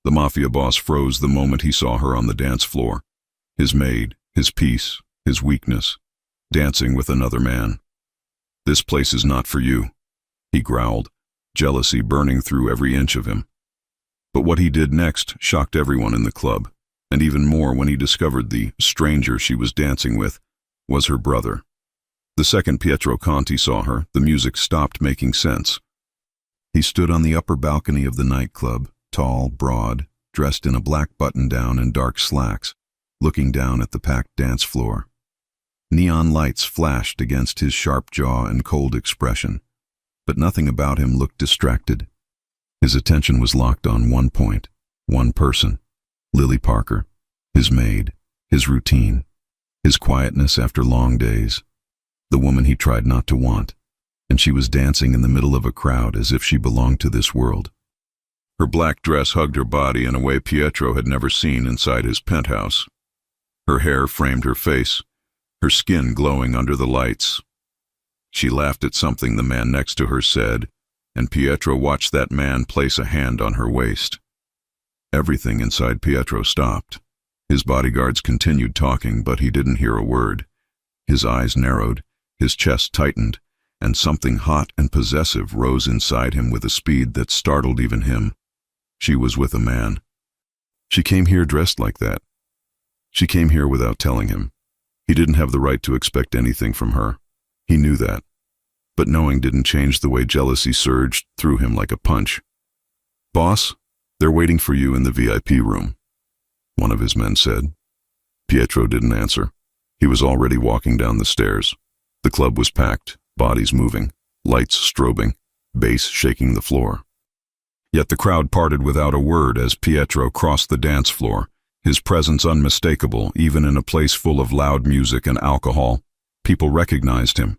The Mafia boss froze the moment he saw her on the dance floor. His maid, his peace, his weakness, dancing with another man. "This place is not for you," he growled, jealousy burning through every inch of him. But what he did next shocked everyone in the club, and even more when he discovered the stranger she was dancing with was her brother. The second Pietro Conti saw her, the music stopped making sense. He stood on the upper balcony of the nightclub, tall, broad, dressed in a black button-down and dark slacks, looking down at the packed dance floor. Neon lights flashed against his sharp jaw and cold expression, but nothing about him looked distracted. His attention was locked on one point, one person, Lily Parker, his maid, his routine, his quietness after long days, the woman he tried not to want, and she was dancing in the middle of a crowd as if she belonged to this world. Her black dress hugged her body in a way Pietro had never seen inside his penthouse. Her hair framed her face, her skin glowing under the lights. She laughed at something the man next to her said, and Pietro watched that man place a hand on her waist. Everything inside Pietro stopped. His bodyguards continued talking, but he didn't hear a word. His eyes narrowed, his chest tightened, and something hot and possessive rose inside him with a speed that startled even him. She was with a man. She came here dressed like that. She came here without telling him. He didn't have the right to expect anything from her. He knew that. But knowing didn't change the way jealousy surged through him like a punch. "Boss, they're waiting for you in the VIP room," one of his men said. Pietro didn't answer. He was already walking down the stairs. The club was packed, bodies moving, lights strobing, bass shaking the floor. Yet the crowd parted without a word as Pietro crossed the dance floor, his presence unmistakable even in a place full of loud music and alcohol. People recognized him.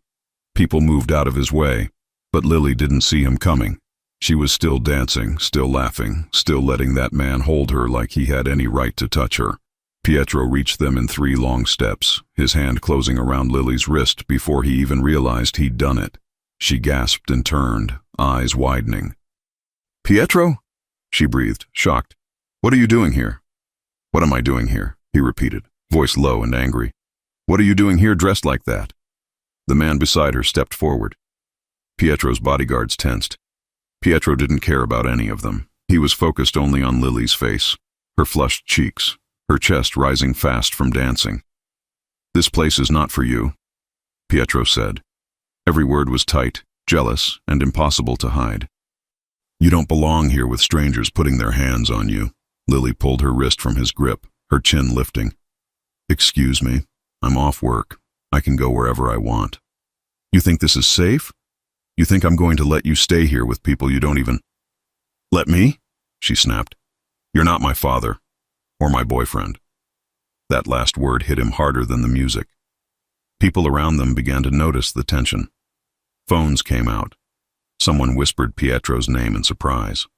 People moved out of his way, but Lily didn't see him coming. She was still dancing, still laughing, still letting that man hold her like he had any right to touch her. Pietro reached them in 3 long steps, his hand closing around Lily's wrist before he even realized he'd done it. She gasped and turned, eyes widening. "Pietro?" she breathed, shocked. "What are you doing here?" "What am I doing here?" he repeated, voice low and angry. "What are you doing here dressed like that?" The man beside her stepped forward. Pietro's bodyguards tensed. Pietro didn't care about any of them. He was focused only on Lily's face, her flushed cheeks, her chest rising fast from dancing. "This place is not for you," Pietro said. Every word was tight, jealous, and impossible to hide. "You don't belong here with strangers putting their hands on you." Lily pulled her wrist from his grip, her chin lifting. "Excuse me, I'm off work. I can go wherever I want. You think this is safe? You think I'm going to let you stay here with people you don't even—" "Let me?" she snapped. "You're not my father, or my boyfriend." That last word hit him harder than the music. People around them began to notice the tension. Phones came out. Someone whispered Pietro's name in surprise.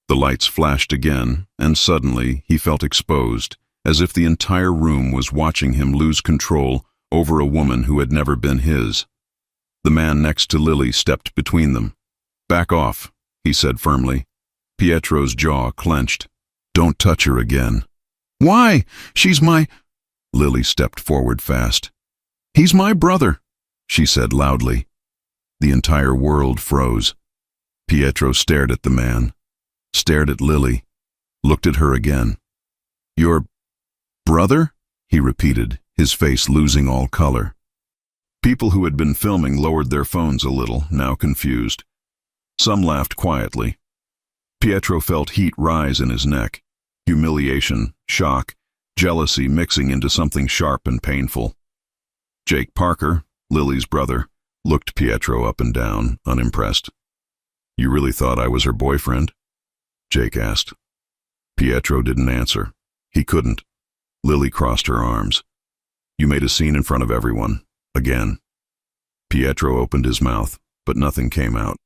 The lights flashed again, and suddenly he felt exposed, as if the entire room was watching him lose control over a woman who had never been his. The man next to Lily stepped between them. "Back off," he said firmly. Pietro's jaw clenched. "Don't touch her again." "Why? She's my—" Lily stepped forward fast. "He's my brother," she said loudly. The entire world froze. Pietro stared at the man, stared at Lily, looked at her again. "Your brother?" he repeated, his face losing all color. People who had been filming lowered their phones a little, now confused. Some laughed quietly. Pietro felt heat rise in his neck, humiliation, shock, jealousy mixing into something sharp and painful. Jake Parker, Lily's brother, looked Pietro up and down, unimpressed. "You really thought I was her boyfriend?" Jake asked. Pietro didn't answer. He couldn't. Lily crossed her arms. "You made a scene in front of everyone. Again." Pietro opened his mouth, but nothing came out.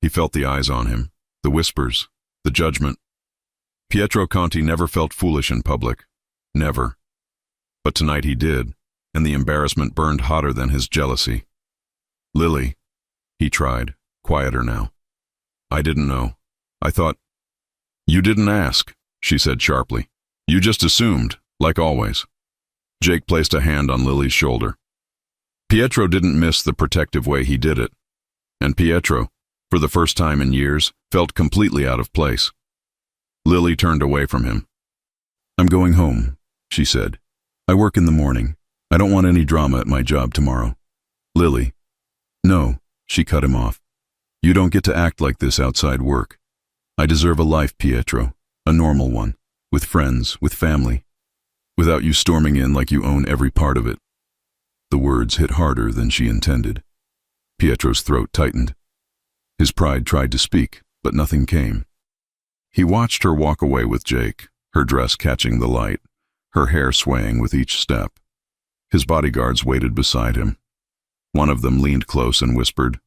He felt the eyes on him, the whispers, the judgment. Pietro Conti never felt foolish in public. Never. But tonight he did, and the embarrassment burned hotter than his jealousy. "Lily," he tried, quieter now. "I didn't know. I thought—" You didn't ask, she said sharply. You just assumed, like always. Jake placed a hand on Lily's shoulder. Pietro didn't miss the protective way he did it. And Pietro, for the first time in years, felt completely out of place. Lily turned away from him. I'm going home, she said. I work in the morning. I don't want any drama at my job tomorrow. Lily. No, she cut him off. You don't get to act like this outside work. I deserve a life, Pietro, a normal one, with friends, with family, without you storming in like you own every part of it. The words hit harder than she intended. Pietro's throat tightened. His pride tried to speak, but nothing came. He watched her walk away with Jake, her dress catching the light, her hair swaying with each step. His bodyguards waited beside him. One of them leaned close and whispered,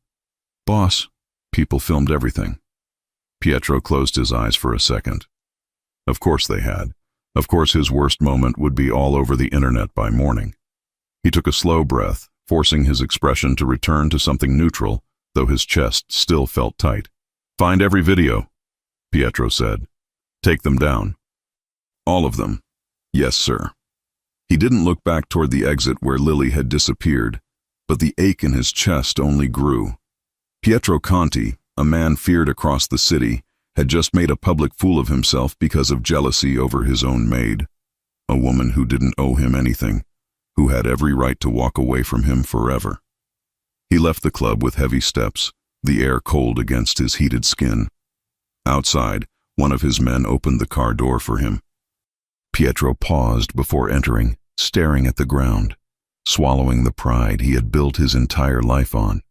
Boss, people filmed everything. Pietro closed his eyes for a second. Of course they had. Of course his worst moment would be all over the internet by morning. He took a slow breath, forcing his expression to return to something neutral, though his chest still felt tight. Find every video, Pietro said. Take them down. All of them. Yes, sir. He didn't look back toward the exit where Lily had disappeared, but the ache in his chest only grew. Pietro Conti, a man feared across the city, had just made a public fool of himself because of jealousy over his own maid, a woman who didn't owe him anything, who had every right to walk away from him forever. He left the club with heavy steps, the air cold against his heated skin. Outside, one of his men opened the car door for him. Pietro paused before entering, staring at the ground, swallowing the pride he had built his entire life on.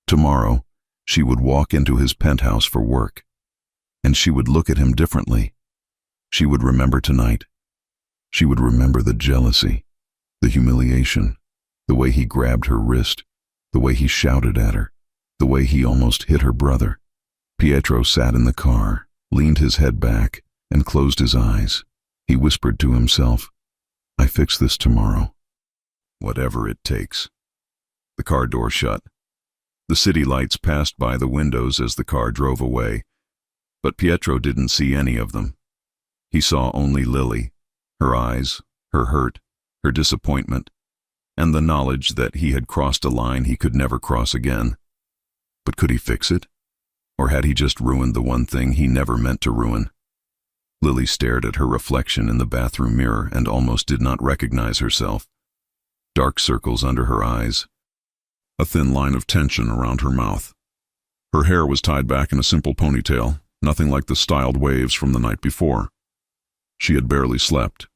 Tomorrow, she would walk into his penthouse for work, and she would look at him differently. She would remember tonight. She would remember the jealousy, the humiliation, the way he grabbed her wrist, the way he shouted at her, the way he almost hit her brother. Pietro sat in the car, leaned his head back, and closed his eyes. He whispered to himself, I fix this tomorrow. Whatever it takes. The car door shut. The city lights passed by the windows as the car drove away, but Pietro didn't see any of them. He saw only Lily, her eyes, her hurt, her disappointment, and the knowledge that he had crossed a line he could never cross again. But could he fix it? Or had he just ruined the one thing he never meant to ruin? Lily stared at her reflection in the bathroom mirror and almost did not recognize herself. Dark circles under her eyes, a thin line of tension around her mouth. Her hair was tied back in a simple ponytail, nothing like the styled waves from the night before. She had barely slept.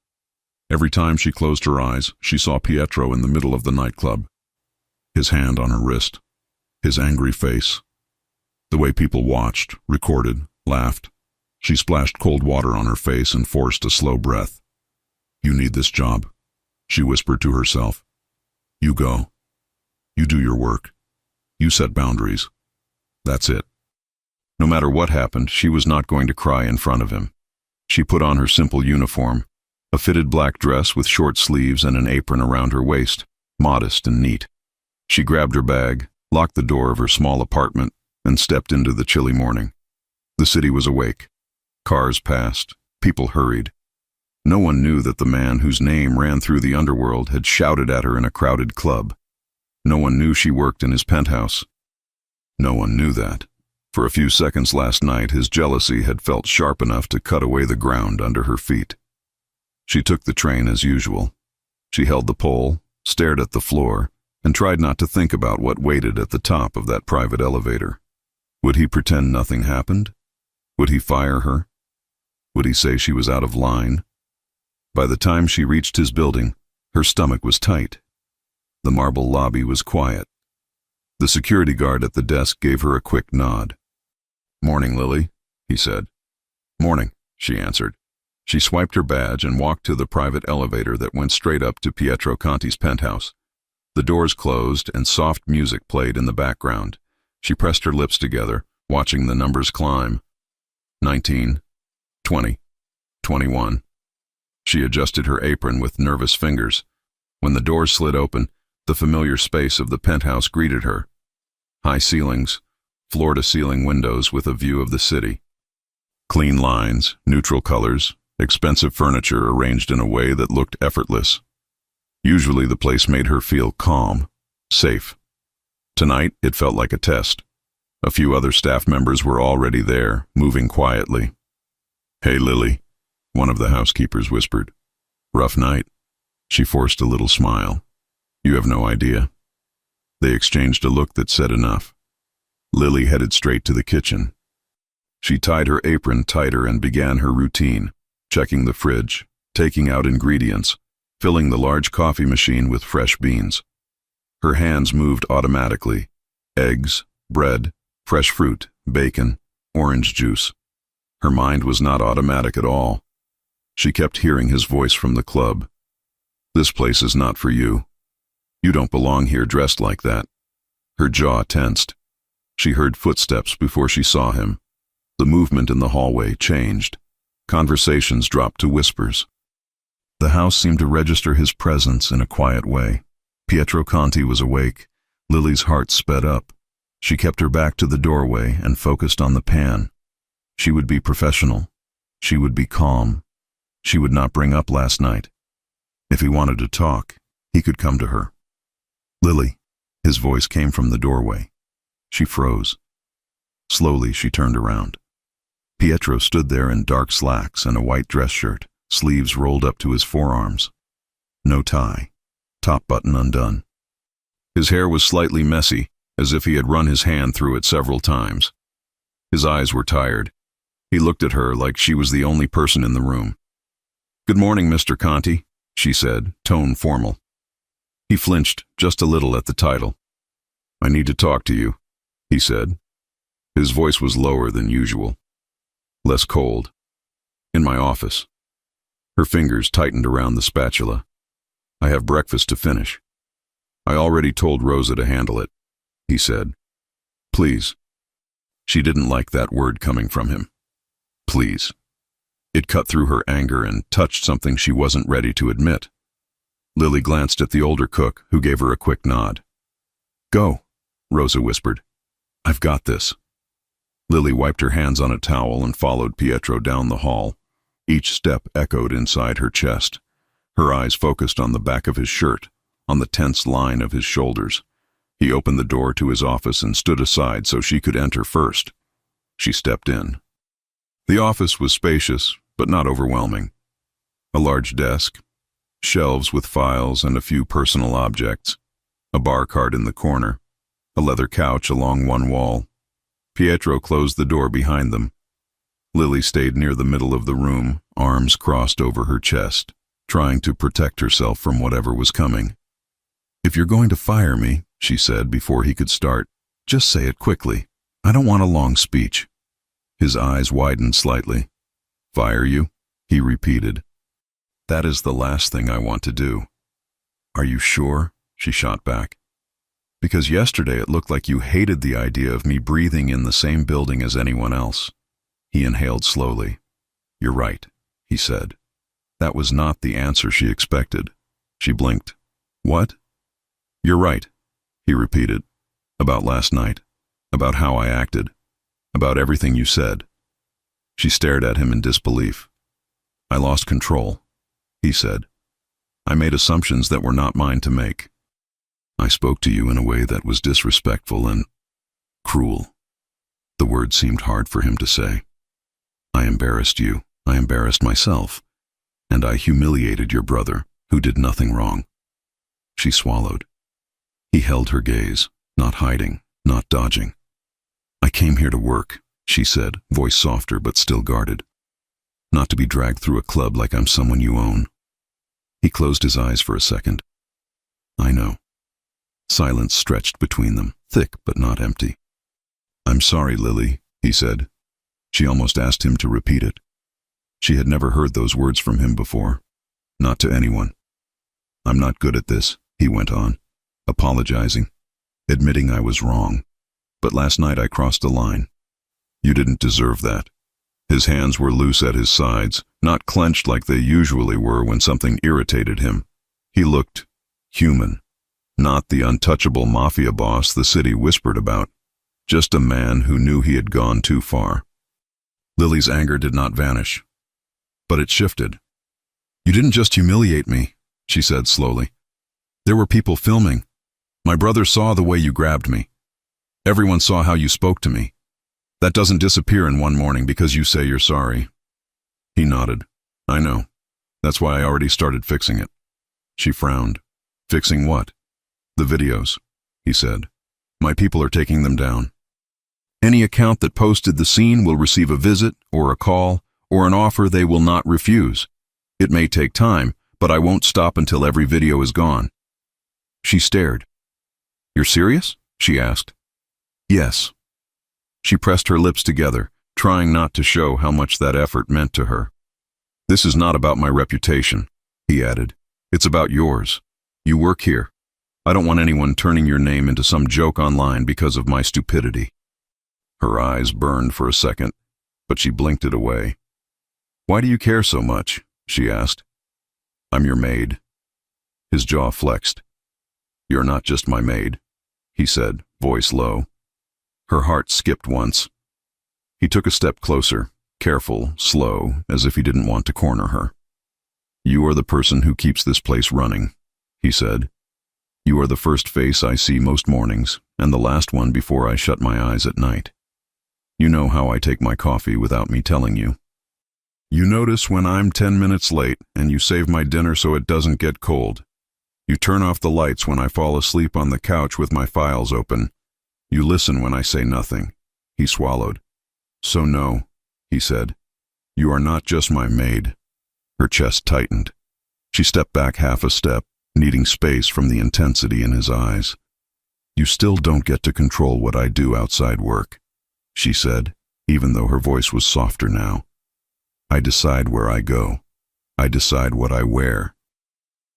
Every time she closed her eyes, she saw Pietro in the middle of the nightclub. His hand on her wrist, his angry face. The way people watched, recorded, laughed. She splashed cold water on her face and forced a slow breath. You need this job, she whispered to herself. You go. You do your work. You set boundaries. That's it. No matter what happened, she was not going to cry in front of him. She put on her simple uniform, a fitted black dress with short sleeves and an apron around her waist, modest and neat. She grabbed her bag, locked the door of her small apartment, and stepped into the chilly morning. The city was awake. Cars passed. People hurried. No one knew that the man whose name ran through the underworld had shouted at her in a crowded club. No one knew she worked in his penthouse. No one knew that. For a few seconds last night, his jealousy had felt sharp enough to cut away the ground under her feet. She took the train as usual. She held the pole, stared at the floor, and tried not to think about what waited at the top of that private elevator. Would he pretend nothing happened? Would he fire her? Would he say she was out of line? By the time she reached his building, her stomach was tight. The marble lobby was quiet. The security guard at the desk gave her a quick nod. Morning, Lily, he said. Morning, she answered. She swiped her badge and walked to the private elevator that went straight up to Pietro Conti's penthouse. The doors closed and soft music played in the background. She pressed her lips together, watching the numbers climb. 19, 20, 21. She adjusted her apron with nervous fingers. When the doors slid open, the familiar space of the penthouse greeted her. High ceilings, floor-to-ceiling windows with a view of the city. Clean lines, neutral colors, expensive furniture arranged in a way that looked effortless. Usually the place made her feel calm, safe. Tonight, it felt like a test. A few other staff members were already there, moving quietly. "Hey, Lily," one of the housekeepers whispered. "Rough night." She forced a little smile. "You have no idea." They exchanged a look that said enough. Lily headed straight to the kitchen. She tied her apron tighter and began her routine, checking the fridge, taking out ingredients, filling the large coffee machine with fresh beans. Her hands moved automatically. Eggs, bread, fresh fruit, bacon, orange juice. Her mind was not automatic at all. She kept hearing his voice from the club. "This place is not for you. You don't belong here dressed like that." Her jaw tensed. She heard footsteps before she saw him. The movement in the hallway changed. Conversations dropped to whispers. The house seemed to register his presence in a quiet way. Pietro Conti was awake. Lily's heart sped up. She kept her back to the doorway and focused on the pan. She would be professional. She would be calm. She would not bring up last night. If he wanted to talk, he could come to her. "Lily," his voice came from the doorway. She froze. Slowly, she turned around. Pietro stood there in dark slacks and a white dress shirt, sleeves rolled up to his forearms. No tie, top button undone. His hair was slightly messy, as if he had run his hand through it several times. His eyes were tired. He looked at her like she was the only person in the room. "Good morning, Mr. Conti," she said, tone formal. He flinched just a little at the title. "I need to talk to you," he said. His voice was lower than usual, less cold. "In my office." Her fingers tightened around the spatula. "I have breakfast to finish." "I already told Rosa to handle it," he said. "Please." She didn't like that word coming from him. Please. It cut through her anger and touched something she wasn't ready to admit. Lily glanced at the older cook, who gave her a quick nod. "Go," Rosa whispered. "I've got this." Lily wiped her hands on a towel and followed Pietro down the hall. Each step echoed inside her chest. Her eyes focused on the back of his shirt, on the tense line of his shoulders. He opened the door to his office and stood aside so she could enter first. She stepped in. The office was spacious, but not overwhelming. A large desk, shelves with files and a few personal objects, a bar cart in the corner, a leather couch along one wall. Pietro closed the door behind them. Lily stayed near the middle of the room, arms crossed over her chest, trying to protect herself from whatever was coming. "If you're going to fire me," she said before he could start, "just say it quickly. I don't want a long speech." His eyes widened slightly. "Fire you?" he repeated. "That is the last thing I want to do." "Are you sure?" she shot back. "Because yesterday it looked like you hated the idea of me breathing in the same building as anyone else." He inhaled slowly. "You're right," he said. That was not the answer she expected. She blinked. "What?" "You're right," he repeated. "About last night. About how I acted. About everything you said." She stared at him in disbelief. "I lost control," he said. "I made assumptions that were not mine to make. I spoke to you in a way that was disrespectful and cruel." The word seemed hard for him to say. "I embarrassed you. I embarrassed myself. And I humiliated your brother, who did nothing wrong." She swallowed. He held her gaze, not hiding, not dodging. "I came here to work," she said, voice softer but still guarded. "Not to be dragged through a club like I'm someone you own." He closed his eyes for a second. "I know." Silence stretched between them, thick but not empty. "I'm sorry, Lily," he said. She almost asked him to repeat it. She had never heard those words from him before. Not to anyone. "I'm not good at this," he went on, apologizing, admitting I was wrong. "But last night I crossed a line. You didn't deserve that." His hands were loose at his sides, not clenched like they usually were when something irritated him. He looked human, not the untouchable Mafia boss the city whispered about, just a man who knew he had gone too far. Lily Lily's anger did not vanish, but it shifted. "You didn't just humiliate me," she said slowly. "There were people filming. My brother saw the way you grabbed me. Everyone saw how you spoke to me. That doesn't disappear in one morning because you say you're sorry." He nodded. "I know. That's why I already started fixing it." She frowned. "Fixing what?" "The videos," he said. "My people are taking them down. Any account that posted the scene will receive a visit or a call or an offer they will not refuse. It may take time, but I won't stop until every video is gone." She stared. "You're serious?" she asked. "Yes." She pressed her lips together, trying not to show how much that effort meant to her. "This is not about my reputation," he added. "It's about yours. You work here. I don't want anyone turning your name into some joke online because of my stupidity." Her eyes burned for a second, but she blinked it away. "Why do you care so much?" she asked. "I'm your maid." His jaw flexed. "You're not just my maid," he said, voice low. Her heart skipped once. He took a step closer, careful, slow, as if he didn't want to corner her. "You are the person who keeps this place running," he said. "You are the first face I see most mornings, and the last one before I shut my eyes at night. You know how I take my coffee without me telling you. You notice when I'm 10 minutes late, and you save my dinner so it doesn't get cold. You turn off the lights when I fall asleep on the couch with my files open. You listen when I say nothing." He swallowed. "So no," he said. "You are not just my maid." Her chest tightened. She stepped back half a step, needing space from the intensity in his eyes. "You still don't get to control what I do outside work," she said, even though her voice was softer now. "I decide where I go. I decide what I wear.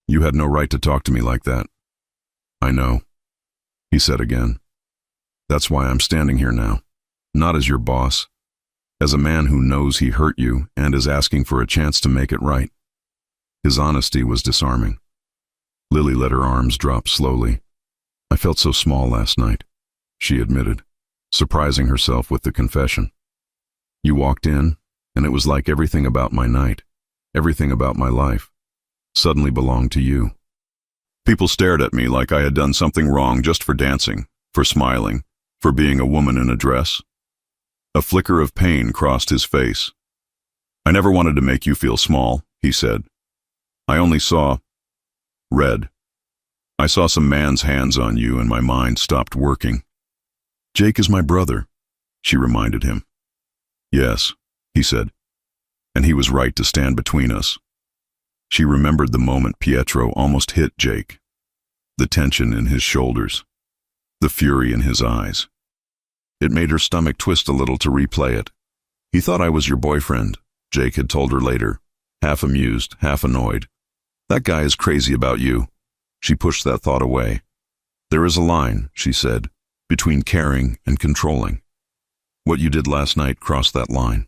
You had no right to talk to me like that." "I know," he said again. "That's why I'm standing here now, not as your boss, as a man who knows he hurt you and is asking for a chance to make it right." His honesty was disarming. Lily let her arms drop slowly. "I felt so small last night," she admitted, surprising herself with the confession. "You walked in, and it was like everything about my night, everything about my life, suddenly belonged to you. People stared at me like I had done something wrong just for dancing, for smiling, for being a woman in a dress." A flicker of pain crossed his face. "I never wanted to make you feel small," he said. "I only saw red. I saw some man's hands on you and my mind stopped working." "Jake is my brother," she reminded him. "Yes," he said, "and he was right to stand between us." She remembered the moment Pietro almost hit Jake, the tension in his shoulders, the fury in his eyes. It made her stomach twist a little to replay it. "He thought I was your boyfriend," Jake had told her later, half amused, half annoyed. "That guy is crazy about you." She pushed that thought away. "There is a line," she said, "between caring and controlling. What you did last night crossed that line."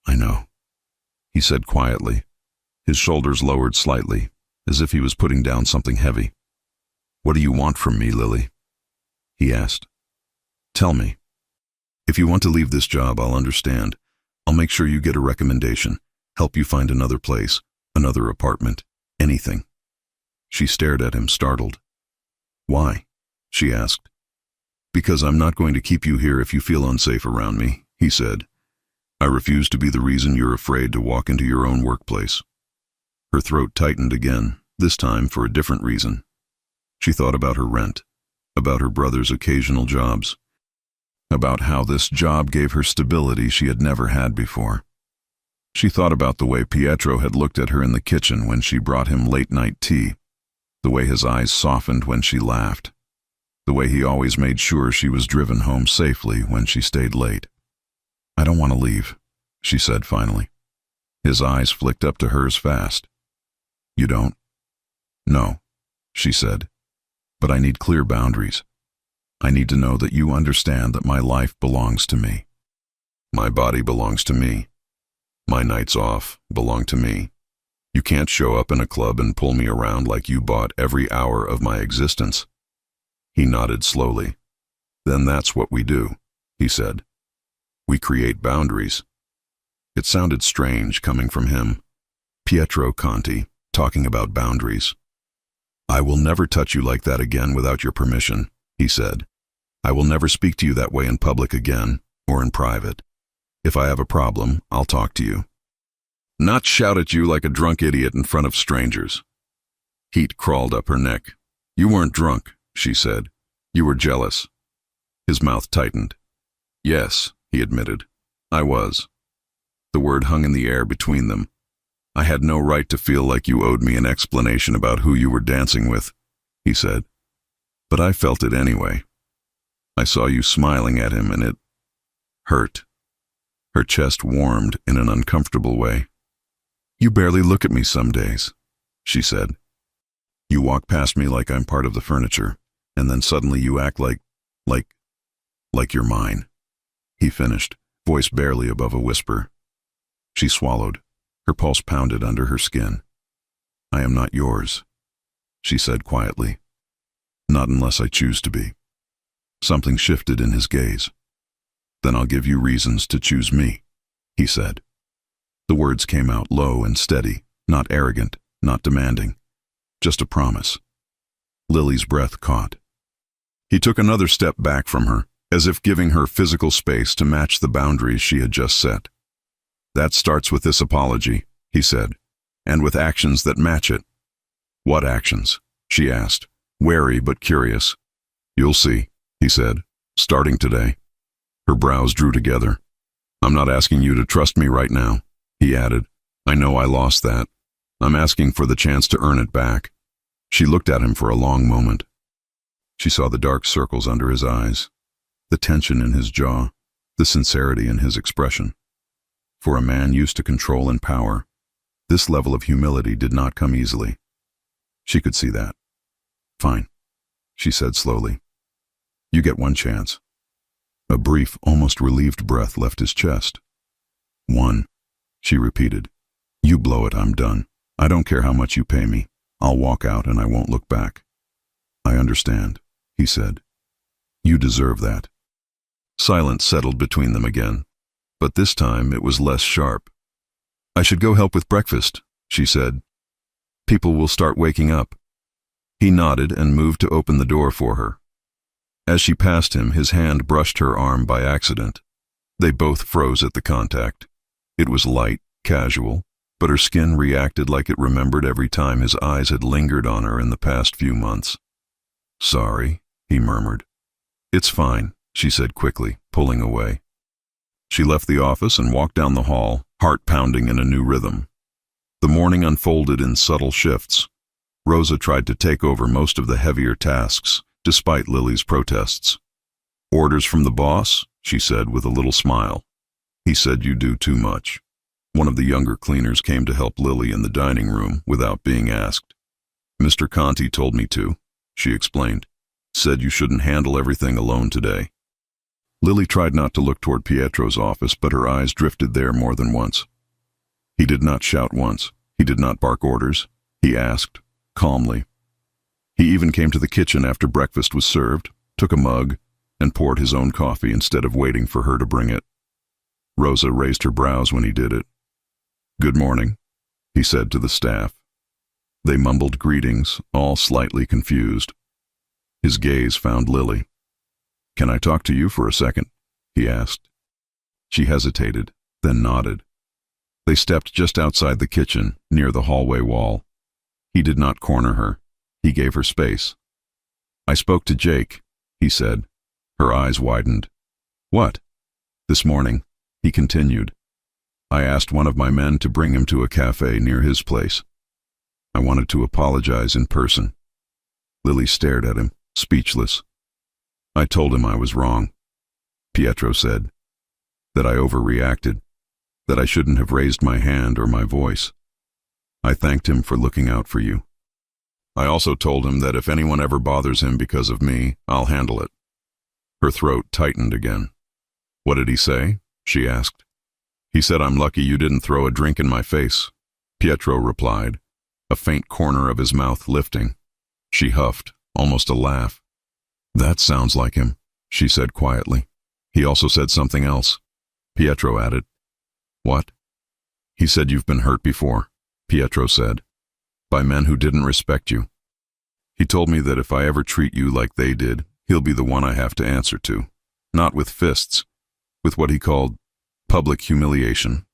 "I know," he said quietly. His shoulders lowered slightly, as if he was putting down something heavy. "What do you want from me, Lily?" he asked. "Tell me. If you want to leave this job, I'll understand. I'll make sure you get a recommendation, help you find another place, another apartment, anything." She stared at him, startled. "Why?" she asked. "Because I'm not going to keep you here if you feel unsafe around me," he said. "I refuse to be the reason you're afraid to walk into your own workplace." Her throat tightened again, this time for a different reason. She thought about her rent, about her brother's occasional jobs, about how this job gave her stability she had never had before. She thought about the way Pietro had looked at her in the kitchen when she brought him late-night tea, the way his eyes softened when she laughed, the way he always made sure she was driven home safely when she stayed late. "I don't want to leave," she said finally. His eyes flicked up to hers fast. "You don't?" "No," she said. "But I need clear boundaries. I need to know that you understand that my life belongs to me. My body belongs to me. My nights off belong to me. You can't show up in a club and pull me around like you bought every hour of my existence." He nodded slowly. "Then that's what we do," he said. "We create boundaries. It sounded strange coming from him. Pietro Conti, talking about boundaries. "I will never touch you like that again without your permission," he said. "I will never speak to you that way in public again, or in private. If I have a problem, I'll talk to you. Not shout at you like a drunk idiot in front of strangers." Heat crawled up her neck. "You weren't drunk," she said. "You were jealous." His mouth tightened. "Yes," he admitted. "I was." The word hung in the air between them. "I had no right to feel like you owed me an explanation about who you were dancing with," he said. "But I felt it anyway. I saw you smiling at him and it hurt." Her chest warmed in an uncomfortable way. "You barely look at me some days," she said. "You walk past me like I'm part of the furniture, and then suddenly you act like you're mine," he finished, voice barely above a whisper. She swallowed. Her pulse pounded under her skin. "I am not yours," she said quietly. "Not unless I choose to be." Something shifted in his gaze. "Then I'll give you reasons to choose me," he said. The words came out low and steady, not arrogant, not demanding. Just a promise. Lily's breath caught. He took another step back from her, as if giving her physical space to match the boundaries she had just set. "That starts with this apology," he said, "and with actions that match it." "What actions?" she asked, wary but curious. "You'll see," he said, "starting today." Her brows drew together. "I'm not asking you to trust me right now," he added. "I know I lost that. I'm asking for the chance to earn it back." She looked at him for a long moment. She saw the dark circles under his eyes, the tension in his jaw, the sincerity in his expression. For a man used to control and power, this level of humility did not come easily. She could see that. "Fine," she said slowly. "You get one chance." A brief, almost relieved breath left his chest. "One," she repeated. "You blow it, I'm done. I don't care how much you pay me. I'll walk out and I won't look back." "I understand," he said. "You deserve that." Silence settled between them again, but this time it was less sharp. "I should go help with breakfast," she said. "People will start waking up." He nodded and moved to open the door for her. As she passed him, his hand brushed her arm by accident. They both froze at the contact. It was light, casual, but her skin reacted like it remembered every time his eyes had lingered on her in the past few months. "Sorry," he murmured. "It's fine," she said quickly, pulling away. She left the office and walked down the hall, heart pounding in a new rhythm. The morning unfolded in subtle shifts. Rosa tried to take over most of the heavier tasks, despite Lily's protests. "Orders from the boss?" she said with a little smile. "He said you do too much." One of the younger cleaners came to help Lily in the dining room without being asked. "Mr. Conti told me to," she explained. "Said you shouldn't handle everything alone today." Lily tried not to look toward Pietro's office, but her eyes drifted there more than once. He did not shout once. He did not bark orders. He asked, calmly. He even came to the kitchen after breakfast was served, took a mug, and poured his own coffee instead of waiting for her to bring it. Rosa raised her brows when he did it. "Good morning," he said to the staff. They mumbled greetings, all slightly confused. His gaze found Lily. "Can I talk to you for a second?" he asked. She hesitated, then nodded. They stepped just outside the kitchen, near the hallway wall. He did not corner her. He gave her space. "I spoke to Jake," he said. Her eyes widened. "What?" "This morning," he continued. "I asked one of my men to bring him to a cafe near his place. I wanted to apologize in person." Lily stared at him, speechless. "I told him I was wrong," Pietro said. "That I overreacted. That I shouldn't have raised my hand or my voice. I thanked him for looking out for you. I also told him that if anyone ever bothers him because of me, I'll handle it." Her throat tightened again. "What did he say?" she asked. "He said I'm lucky you didn't throw a drink in my face," Pietro replied, a faint corner of his mouth lifting. She huffed, almost a laugh. "That sounds like him," she said quietly. "He also said something else," Pietro added. "What?" He said you've been hurt before, Pietro said, by men who didn't respect you. He told me that if I ever treat you like they did, he'll be the one I have to answer to. Not with fists, with what he called public humiliation.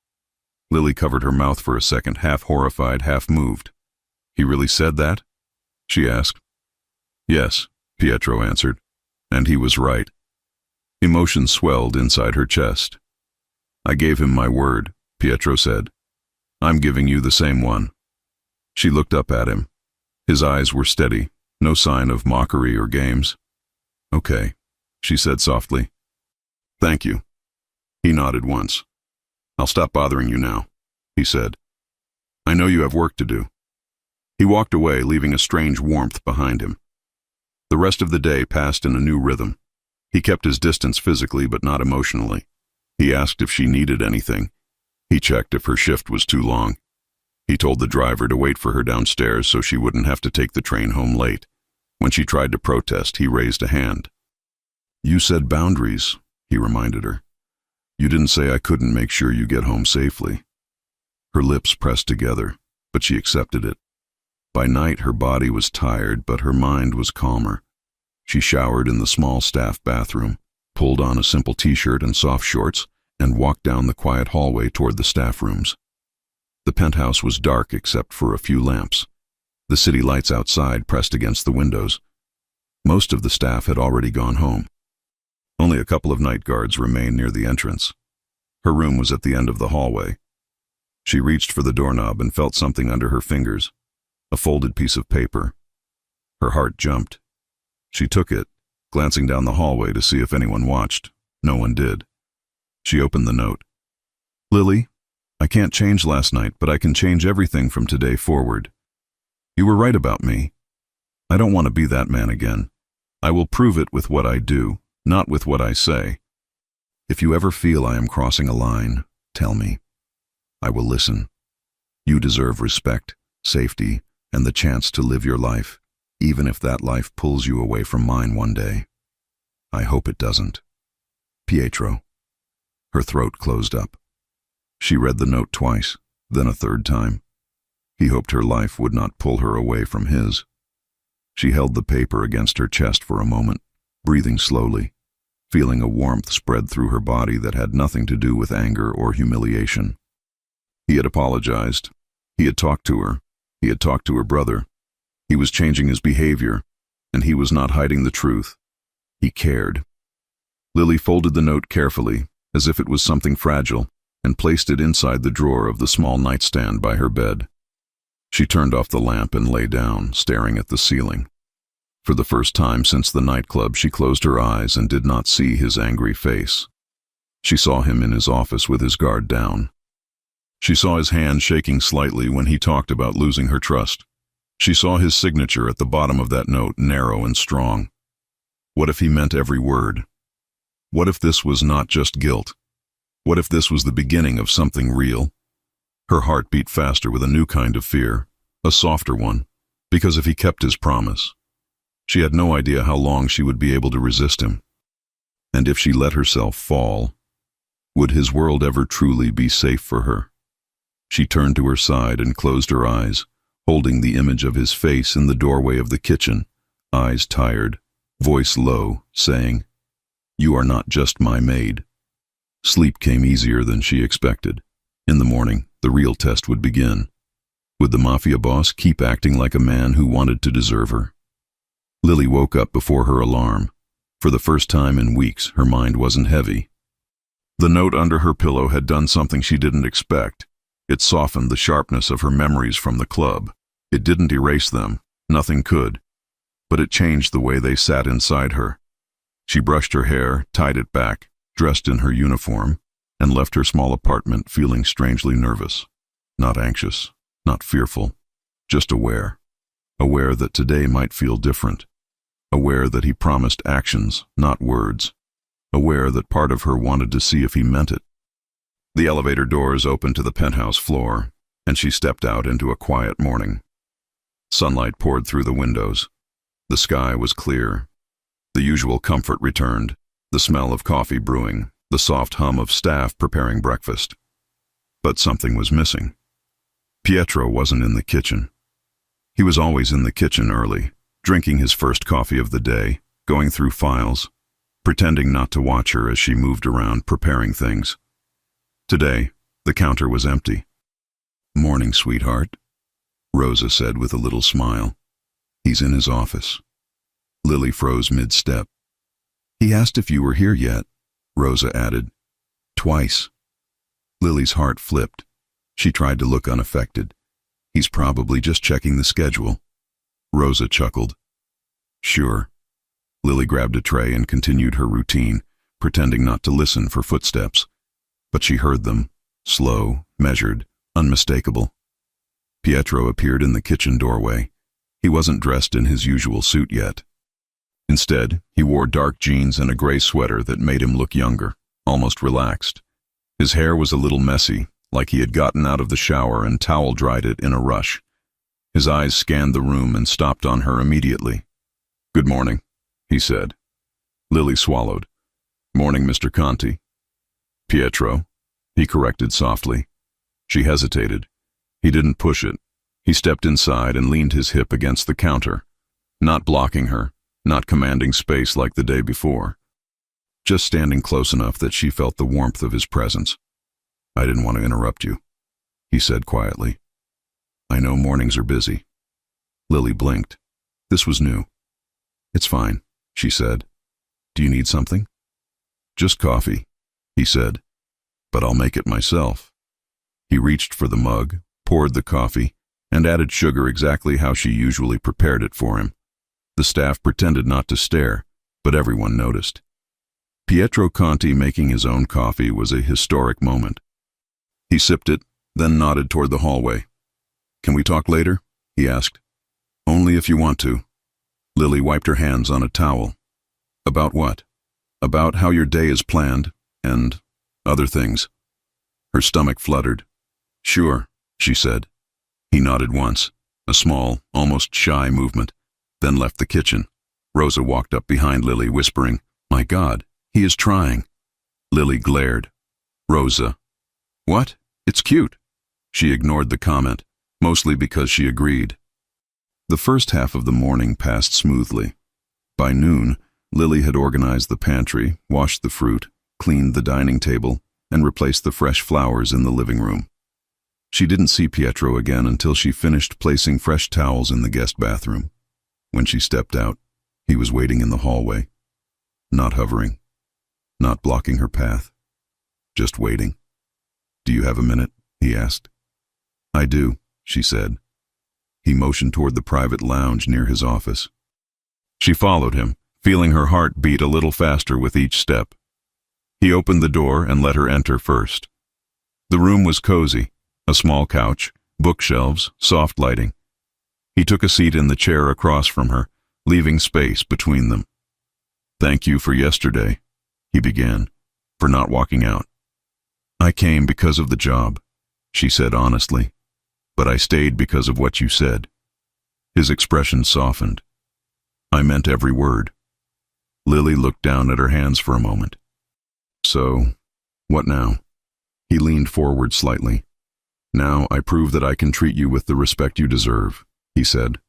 Lily covered her mouth for a second, half horrified, half moved. He really said that? She asked. Yes, Pietro answered, and he was right. Emotion swelled inside her chest. I gave him my word, Pietro said. I'm giving you the same one. She looked up at him. His eyes were steady, no sign of mockery or games. Okay, she said softly. Thank you. He nodded once. I'll stop bothering you now, he said. I know you have work to do. He walked away, leaving a strange warmth behind him. The rest of the day passed in a new rhythm. He kept his distance physically, but not emotionally. He asked if she needed anything. He checked if her shift was too long. He told the driver to wait for her downstairs so she wouldn't have to take the train home late. When she tried to protest, he raised a hand. You said boundaries, he reminded her. You didn't say I couldn't make sure you get home safely. Her lips pressed together, but she accepted it. By night, her body was tired, but her mind was calmer. She showered in the small staff bathroom, pulled on a simple t-shirt and soft shorts, and walked down the quiet hallway toward the staff rooms. The penthouse was dark except for a few lamps. The city lights outside pressed against the windows. Most of the staff had already gone home. Only a couple of night guards remained near the entrance. Her room was at the end of the hallway. She reached for the doorknob and felt something under her fingers, a folded piece of paper. Her heart jumped. She took it, glancing down the hallway to see if anyone watched. No one did. She opened the note. Lily, I can't change last night, but I can change everything from today forward. You were right about me. I don't want to be that man again. I will prove it with what I do, not with what I say. If you ever feel I am crossing a line, tell me. I will listen. You deserve respect, safety, and the chance to live your life, even if that life pulls you away from mine one day. I hope it doesn't. Pietro. Her throat closed up. She read the note twice, then a third time. He hoped her life would not pull her away from his. She held the paper against her chest for a moment, breathing slowly, feeling a warmth spread through her body that had nothing to do with anger or humiliation. He had apologized. He had talked to her. He had talked to her brother. He was changing his behavior, and he was not hiding the truth. He cared. Lily folded the note carefully, as if it was something fragile, and placed it inside the drawer of the small nightstand by her bed. She turned off the lamp and lay down, staring at the ceiling. For the first time since the nightclub, she closed her eyes and did not see his angry face. She saw him in his office with his guard down. She saw his hand shaking slightly when he talked about losing her trust. She saw his signature at the bottom of that note, narrow and strong. What if he meant every word? What if this was not just guilt? What if this was the beginning of something real? Her heart beat faster with a new kind of fear, a softer one, because if he kept his promise, she had no idea how long she would be able to resist him. And if she let herself fall, would his world ever truly be safe for her? She turned to her side and closed her eyes, holding the image of his face in the doorway of the kitchen, eyes tired, voice low, saying, "You are not just my maid." Sleep came easier than she expected. In the morning, the real test would begin. Would the Mafia boss keep acting like a man who wanted to deserve her? Lily woke up before her alarm. For the first time in weeks, her mind wasn't heavy. The note under her pillow had done something she didn't expect. It softened the sharpness of her memories from the club. It didn't erase them, nothing could. But it changed the way they sat inside her. She brushed her hair, tied it back, dressed in her uniform, and left her small apartment feeling strangely nervous. Not anxious, not fearful, just aware. Aware that today might feel different. Aware that he promised actions, not words. Aware that part of her wanted to see if he meant it. The elevator doors opened to the penthouse floor, and she stepped out into a quiet morning. Sunlight poured through the windows. The sky was clear. The usual comfort returned, the smell of coffee brewing, the soft hum of staff preparing breakfast. but something was missing. Pietro wasn't in the kitchen. He was always in the kitchen early, drinking his first coffee of the day, going through files, pretending not to watch her as she moved around preparing things. Today, the counter was empty. "Morning, sweetheart," Rosa said with a little smile. "He's in his office." Lily froze mid-step. "He asked if you were here yet," Rosa added. "Twice." Lily's heart flipped. She tried to look unaffected. "He's probably just checking the schedule." Rosa chuckled. "Sure." Lily grabbed a tray and continued her routine, pretending not to listen for footsteps. But she heard them, slow, measured, unmistakable. Pietro appeared in the kitchen doorway. He wasn't dressed in his usual suit yet. Instead, he wore dark jeans and a gray sweater that made him look younger, almost relaxed. His hair was a little messy, like he had gotten out of the shower and towel-dried it in a rush. His eyes scanned the room and stopped on her immediately. "Good morning," he said. Lily swallowed. "Morning, Mr. Conti." "Pietro," he corrected softly. She hesitated. He didn't push it. He stepped inside and leaned his hip against the counter, not blocking her, not commanding space like the day before. Just standing close enough that she felt the warmth of his presence. "I didn't want to interrupt you," he said quietly. "I know mornings are busy." Lily blinked. This was new. "It's fine," she said. "Do you need something?" "Just coffee," he said. "But I'll make it myself." He reached for the mug, poured the coffee, and added sugar exactly how she usually prepared it for him. The staff pretended not to stare, but everyone noticed. Pietro Conti making his own coffee was a historic moment. He sipped it, then nodded toward the hallway. "Can we talk later?" he asked. "Only if you want to." Lily wiped her hands on a towel. "About what?" "About how your day is planned, and other things." Her stomach fluttered. "Sure," she said. He nodded once, a small, almost shy movement, then left the kitchen. Rosa walked up behind Lily, whispering, "My God, he is trying." Lily glared. "Rosa." "What? It's cute." She ignored the comment, mostly because she agreed. The first half of the morning passed smoothly. By noon, Lily had organized the pantry, washed the fruit, cleaned the dining table, and replaced the fresh flowers in the living room. She didn't see Pietro again until she finished placing fresh towels in the guest bathroom. When she stepped out, he was waiting in the hallway. Not hovering, not blocking her path, just waiting. "Do you have a minute?" he asked. "I do," she said. He motioned toward the private lounge near his office. She followed him, feeling her heart beat a little faster with each step. He opened the door and let her enter first. The room was cozy, a small couch, bookshelves, soft lighting. He took a seat in the chair across from her, leaving space between them. "Thank you for yesterday," he began, "for not walking out." "I came because of the job," she said honestly, "but I stayed because of what you said." His expression softened. "I meant every word." Lily looked down at her hands for a moment. "So, what now?" He leaned forward slightly. "Now I prove that I can treat you with the respect you deserve," he said.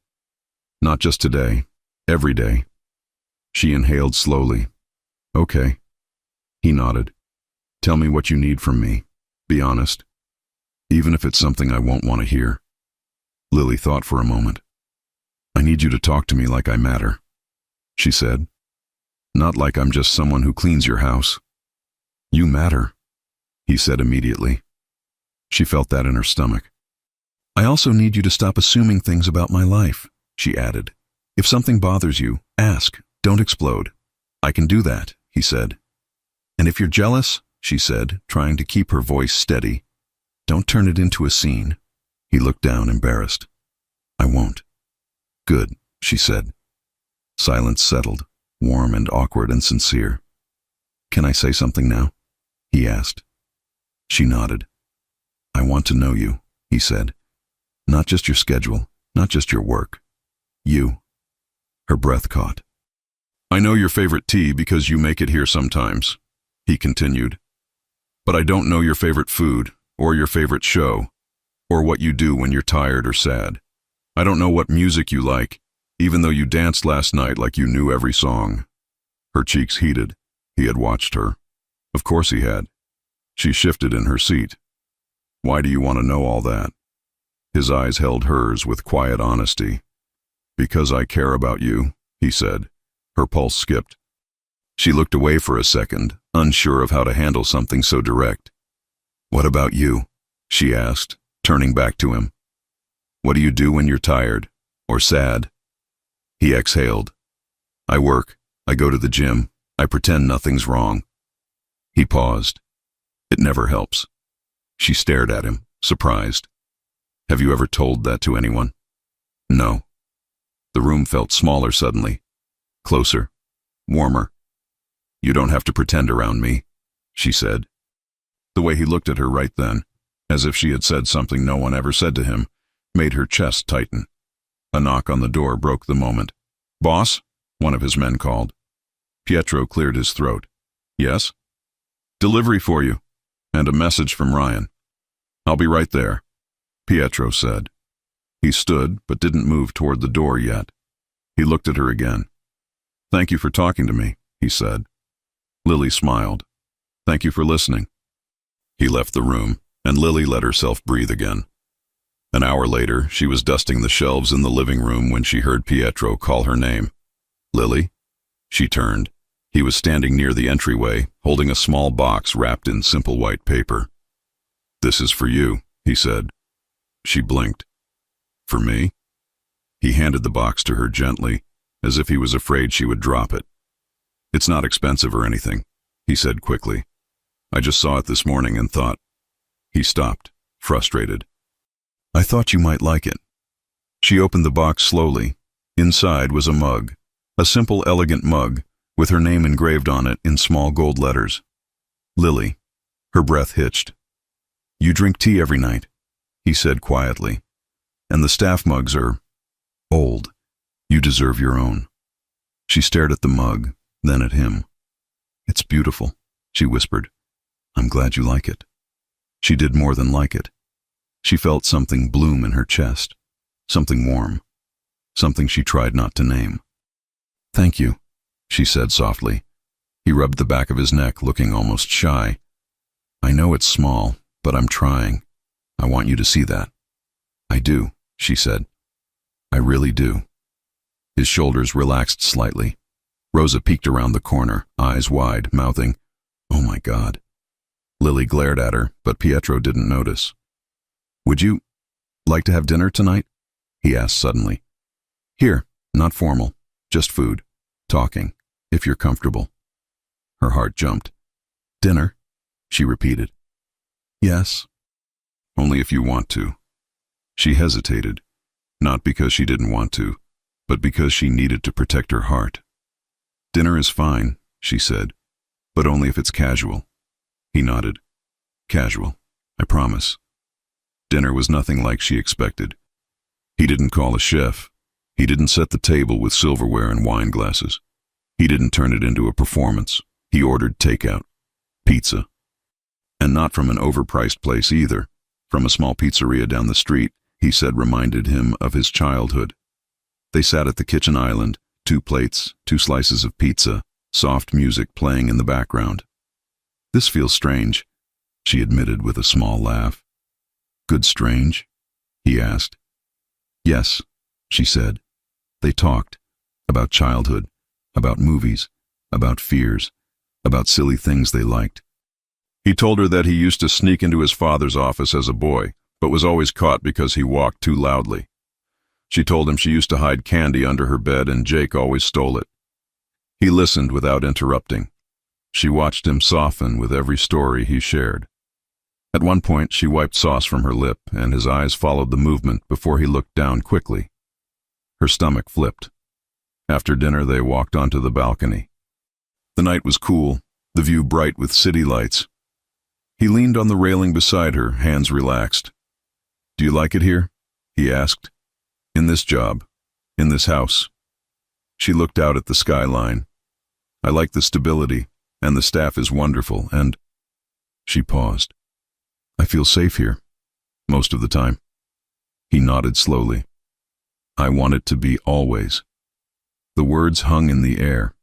"Not just today, every day." She inhaled slowly. "Okay." He nodded. "Tell me what you need from me. Be honest. Even if it's something I won't want to hear." Lily thought for a moment. "I need you to talk to me like I matter," she said. "Not like I'm just someone who cleans your house." "You matter," he said immediately. She felt that in her stomach. "I also need you to stop assuming things about my life," she added. "If something bothers you, ask. Don't explode." "I can do that," he said. "And if you're jealous," she said, trying to keep her voice steady, "don't turn it into a scene." He looked down, embarrassed. "I won't." "Good," she said. Silence settled, warm and awkward and sincere. "Can I say something now?" he asked. She nodded. "I want to know you," he said. "Not just your schedule, not just your work. You." Her breath caught. "I know your favorite tea because you make it here sometimes," he continued. "But I don't know your favorite food, or your favorite show, or what you do when you're tired or sad. I don't know what music you like, even though you danced last night like you knew every song." Her cheeks heated. He had watched her. Of course he had. She shifted in her seat. "Why do you want to know all that?" His eyes held hers with quiet honesty. "Because I care about you," he said. Her pulse skipped. She looked away for a second, unsure of how to handle something so direct. "What about you?" she asked, turning back to him. "What do you do when you're tired or sad?" He exhaled. "I work. I go to the gym. I pretend nothing's wrong." He paused. "It never helps." She stared at him, surprised. "Have you ever told that to anyone?" "No." The room felt smaller suddenly. Closer. Warmer. "You don't have to pretend around me," she said. The way he looked at her right then, as if she had said something no one ever said to him, made her chest tighten. A knock on the door broke the moment. "Boss?" one of his men called. Pietro cleared his throat. "Yes?" "Delivery for you, and a message from Ryan." "I'll be right there," Pietro said. He stood, but didn't move toward the door yet. He looked at her again. "Thank you for talking to me," he said. Lily smiled. "Thank you for listening." He left the room, and Lily let herself breathe again. An hour later, she was dusting the shelves in the living room when she heard Pietro call her name. "Lily?" She turned. He was standing near the entryway, holding a small box wrapped in simple white paper. "This is for you," he said. She blinked. "For me?" He handed the box to her gently, as if he was afraid she would drop it. "It's not expensive or anything," he said quickly. "I just saw it this morning and thought—" He stopped, frustrated. "I thought you might like it." She opened the box slowly. Inside was a mug, a simple, elegant mug, with her name engraved on it in small gold letters. "Lily." Her breath hitched. "You drink tea every night," he said quietly. "And the staff mugs are old. You deserve your own." She stared at the mug, then at him. "It's beautiful," she whispered. "I'm glad you like it." She did more than like it. She felt something bloom in her chest, something warm, something she tried not to name. "Thank you," she said softly. He rubbed the back of his neck, looking almost shy. "I know it's small, but I'm trying. I want you to see that." "I do," she said. "I really do." His shoulders relaxed slightly. Rosa peeked around the corner, eyes wide, mouthing, "Oh my God." Lily glared at her, but Pietro didn't notice. "Would you like to have dinner tonight?" he asked suddenly. "Here, not formal, just food, talking, if you're comfortable." Her heart jumped. "Dinner?" she repeated. "Yes." "Only if you want to." She hesitated, not because she didn't want to, but because she needed to protect her heart. "Dinner is fine," she said, "but only if it's casual." He nodded. "Casual, I promise." Dinner was nothing like she expected. He didn't call a chef. He didn't set the table with silverware and wine glasses. He didn't turn it into a performance. He ordered takeout. Pizza. And not from an overpriced place either. From a small pizzeria down the street, he said reminded him of his childhood. They sat at the kitchen island, 2 plates, 2 slices of pizza, soft music playing in the background. "This feels strange," she admitted with a small laugh. "Good strange?" he asked. "Yes," she said. They talked. About childhood, about movies, about fears, about silly things they liked. He told her that he used to sneak into his father's office as a boy, but was always caught because he walked too loudly. She told him she used to hide candy under her bed and Jake always stole it. He listened without interrupting. She watched him soften with every story he shared. At one point, she wiped sauce from her lip, and his eyes followed the movement before he looked down quickly. Her stomach flipped. After dinner, they walked onto the balcony. The night was cool, the view bright with city lights. He leaned on the railing beside her, hands relaxed. "Do you like it here?" he asked. "In this job, in this house." She looked out at the skyline. "I like the stability, and the staff is wonderful, and—" She paused. I feel safe here. Most of the time. He nodded slowly. I want it to be always. The words hung in the air.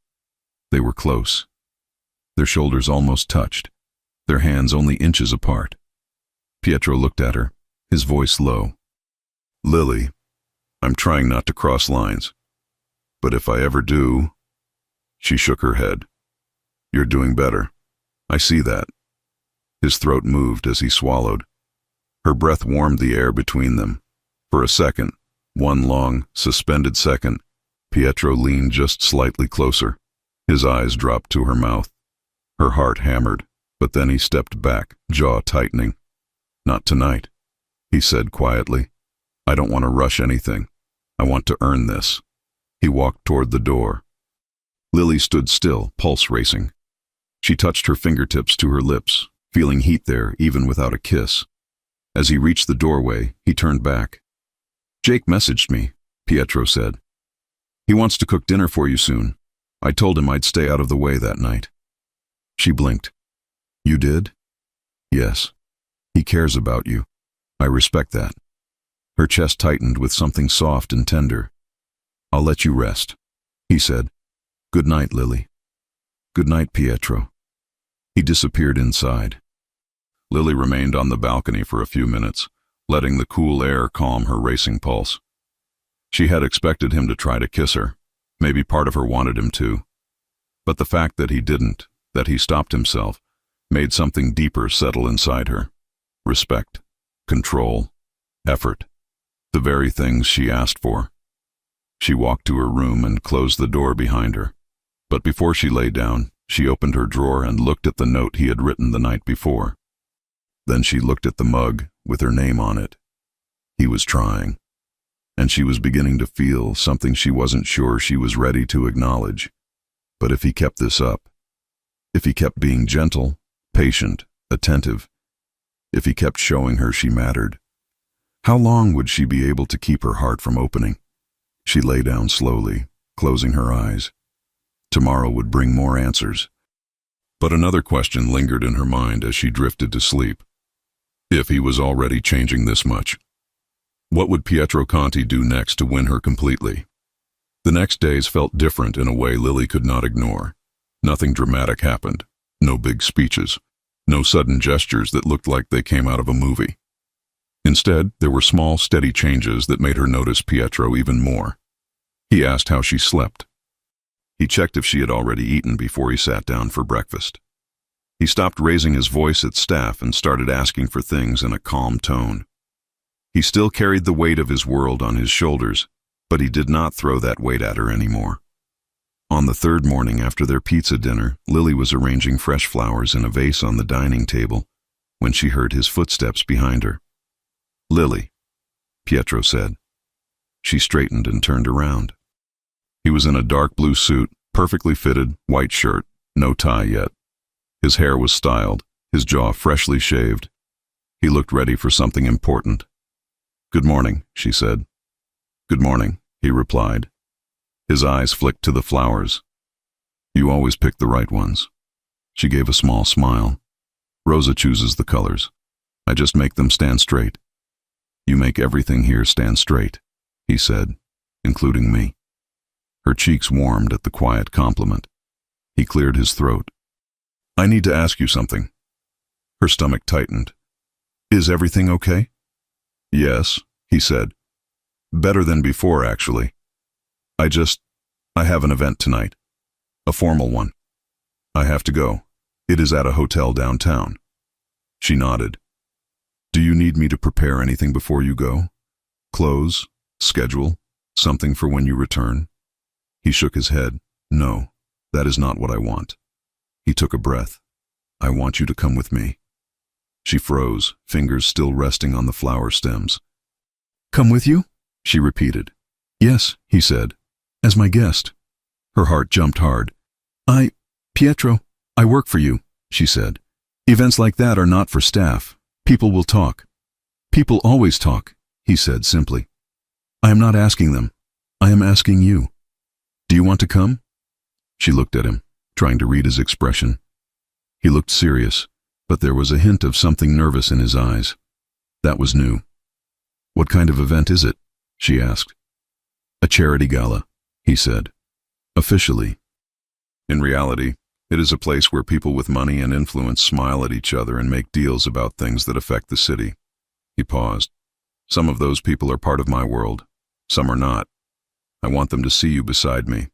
They were close. Their shoulders almost touched, their hands only inches apart. Pietro looked at her, his voice low. Lily, I'm trying not to cross lines. But if I ever do... She shook her head. You're doing better. I see that. His throat moved as he swallowed. Her breath warmed the air between them. For a second, one long, suspended second, Pietro leaned just slightly closer. His eyes dropped to her mouth. Her heart hammered, but then he stepped back, jaw tightening. Not tonight, he said quietly. I don't want to rush anything. I want to earn this. He walked toward the door. Lily stood still, pulse racing. She touched her fingertips to her lips, feeling heat there even without a kiss. As he reached the doorway, he turned back. Jake messaged me, Pietro said. He wants to cook dinner for you soon. I told him I'd stay out of the way that night. She blinked. You did? Yes. He cares about you. I respect that. Her chest tightened with something soft and tender. I'll let you rest, he said. Good night, Lily. Good night, Pietro. He disappeared inside. Lily remained on the balcony for a few minutes, letting the cool air calm her racing pulse. She had expected him to try to kiss her. Maybe part of her wanted him to. But the fact that he didn't, that he stopped himself, made something deeper settle inside her. Respect, control, effort. The very things she asked for. She walked to her room and closed the door behind her. But before she lay down, she opened her drawer and looked at the note he had written the night before. Then she looked at the mug with her name on it. He was trying. And she was beginning to feel something she wasn't sure she was ready to acknowledge. But if he kept this up, if he kept being gentle, patient, attentive, if he kept showing her she mattered, how long would she be able to keep her heart from opening? She lay down slowly, closing her eyes. Tomorrow would bring more answers. But another question lingered in her mind as she drifted to sleep. If he was already changing this much, what would Pietro Conti do next to win her completely? The next days felt different in a way Lily could not ignore. Nothing dramatic happened. No big speeches. No sudden gestures that looked like they came out of a movie. Instead, there were small, steady changes that made her notice Pietro even more. He asked how she slept. He checked if she had already eaten before he sat down for breakfast. He stopped raising his voice at staff and started asking for things in a calm tone. He still carried the weight of his world on his shoulders, but he did not throw that weight at her anymore. On the third morning after their pizza dinner, Lily was arranging fresh flowers in a vase on the dining table when she heard his footsteps behind her. Lily, Pietro said. She straightened and turned around. He was in a dark blue suit, perfectly fitted, white shirt, no tie yet. His hair was styled, his jaw freshly shaved. He looked ready for something important. Good morning, she said. Good morning, he replied. His eyes flicked to the flowers. You always pick the right ones. She gave a small smile. Rosa chooses the colors. I just make them stand straight. You make everything here stand straight, he said, including me. Her cheeks warmed at the quiet compliment. He cleared his throat. I need to ask you something. Her stomach tightened. Is everything okay? Yes, he said. Better than before, actually. I have an event tonight. A formal one. I have to go. It is at a hotel downtown. She nodded. Do you need me to prepare anything before you go? Clothes? Schedule? Something for when you return? He shook his head. No, that is not what I want. He took a breath. I want you to come with me. She froze, fingers still resting on the flower stems. Come with you? She repeated. Yes, he said. As my guest. Her heart jumped hard. Pietro, I work for you, she said. Events like that are not for staff. People will talk. People always talk, he said simply. I am not asking them. I am asking you. Do you want to come? She looked at him, trying to read his expression. He looked serious, but there was a hint of something nervous in his eyes. That was new. "What kind of event is it?" she asked. "A charity gala," he said. "Officially. In reality, it is a place where people with money and influence smile at each other and make deals about things that affect the city." He paused. "Some of those people are part of my world. Some are not. I want them to see you beside me."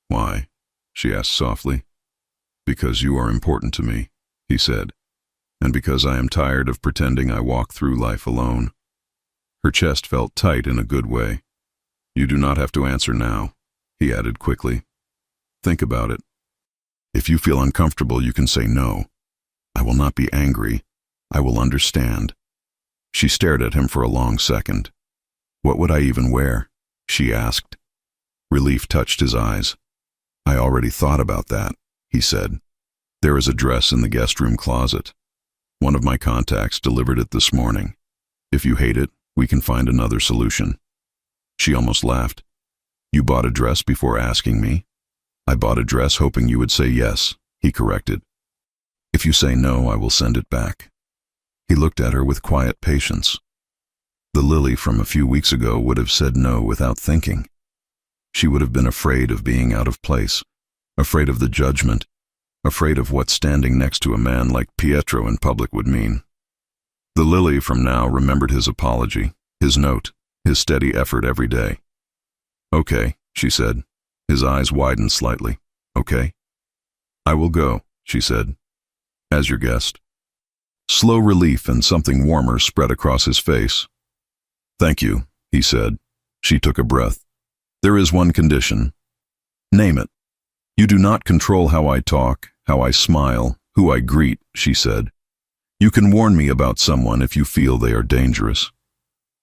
"Why?" she asked softly. "Because you are important to me," he said, "and because I am tired of pretending I walk through life alone." Her chest felt tight in a good way. "You do not have to answer now," he added quickly. "Think about it. If you feel uncomfortable, you can say no. I will not be angry. I will understand." She stared at him for a long second. "What would I even wear?" she asked. Relief touched his eyes. "I already thought about that," he said. "There is a dress in the guest room closet. One of my contacts delivered it this morning. If you hate it, we can find another solution." She almost laughed. "You bought a dress before asking me?" "I bought a dress hoping you would say yes," he corrected. "If you say no, I will send it back." He looked at her with quiet patience. The Lily from a few weeks ago would have said no without thinking. She would have been afraid of being out of place, afraid of the judgment, afraid of what standing next to a man like Pietro in public would mean. The Lily from now remembered his apology, his note, his steady effort every day. "Okay," she said. His eyes widened slightly. "Okay." "I will go," she said. "As your guest." Slow relief and something warmer spread across his face. "Thank you," he said. She took a breath. "There is one condition." "Name it." "You do not control how I talk, how I smile, who I greet," she said. "You can warn me about someone if you feel they are dangerous.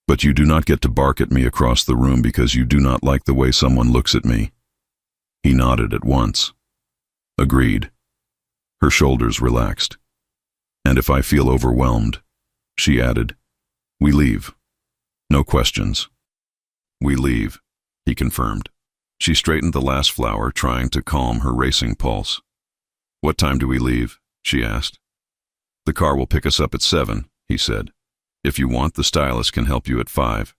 But you do not get to bark at me across the room because you do not like the way someone looks at me." He nodded at once. "Agreed." Her shoulders relaxed. "And if I feel overwhelmed," she added, "we leave. No questions." "We leave," he confirmed. She straightened the last flower, trying to calm her racing pulse. "What time do we leave?" she asked. "The car will pick us up at 7, he said. "If you want, the stylist can help you at 5.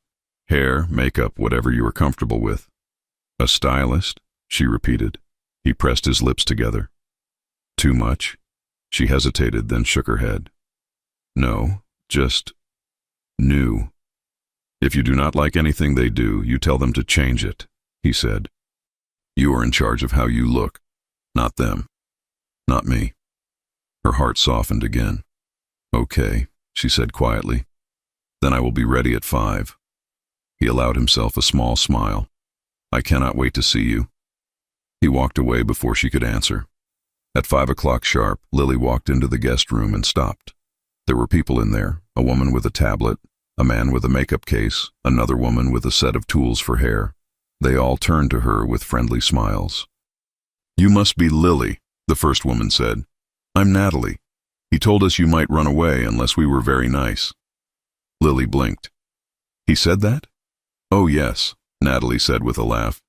Hair, makeup, whatever you are comfortable with." "A stylist?" she repeated. He pressed his lips together. "Too much?" She hesitated, then shook her head. "No, just new. If you do not like anything they do, you tell them to change it," he said. "You are in charge of how you look, not them, not me." Her heart softened again. "Okay," she said quietly. "Then I will be ready at 5. He allowed himself a small smile. "I cannot wait to see you." He walked away before she could answer. At 5 o'clock sharp, Lily walked into the guest room and stopped. There were people in there, a woman with a tablet, a man with a makeup case, another woman with a set of tools for hair. They all turned to her with friendly smiles. "You must be Lily," the first woman said. "I'm Natalie. He told us you might run away unless we were very nice." Lily blinked. "He said that?" "Oh yes," Natalie said with a laugh.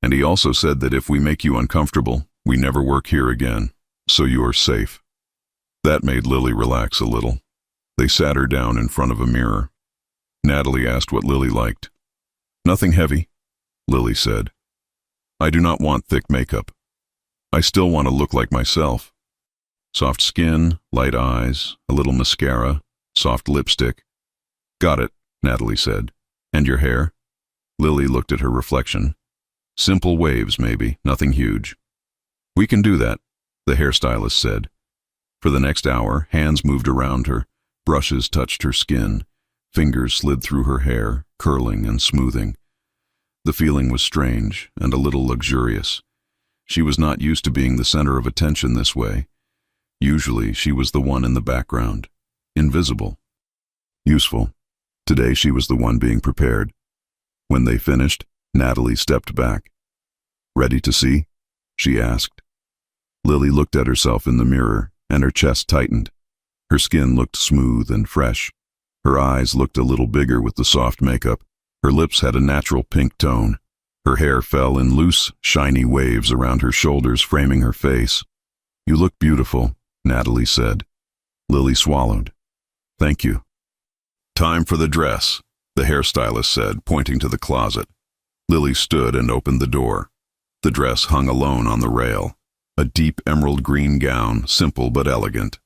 "And he also said that if we make you uncomfortable, we never work here again, so you are safe." That made Lily relax a little. They sat her down in front of a mirror. Natalie asked what Lily liked. "Nothing heavy," Lily said. "I do not want thick makeup. I still want to look like myself. Soft skin, light eyes, a little mascara, soft lipstick." "Got it," Natalie said. "And your hair?" Lily looked at her reflection. "Simple waves, maybe, nothing huge." "We can do that," the hairstylist said. For the next hour, hands moved around her, brushes touched her skin, fingers slid through her hair, curling and smoothing. The feeling was strange and a little luxurious. She was not used to being the center of attention this way. Usually, she was the one in the background, invisible. Useful. Today, she was the one being prepared. When they finished, Natalie stepped back. "Ready to see?" she asked. Lily looked at herself in the mirror, and her chest tightened. Her skin looked smooth and fresh. Her eyes looked a little bigger with the soft makeup. Her lips had a natural pink tone. Her hair fell in loose, shiny waves around her shoulders, framing her face. "You look beautiful," Natalie said. Lily swallowed. Thank you. Time for the dress, the hairstylist said, pointing to the closet. Lily stood and opened the door. The dress hung alone on the rail. A deep emerald green gown, simple but elegant.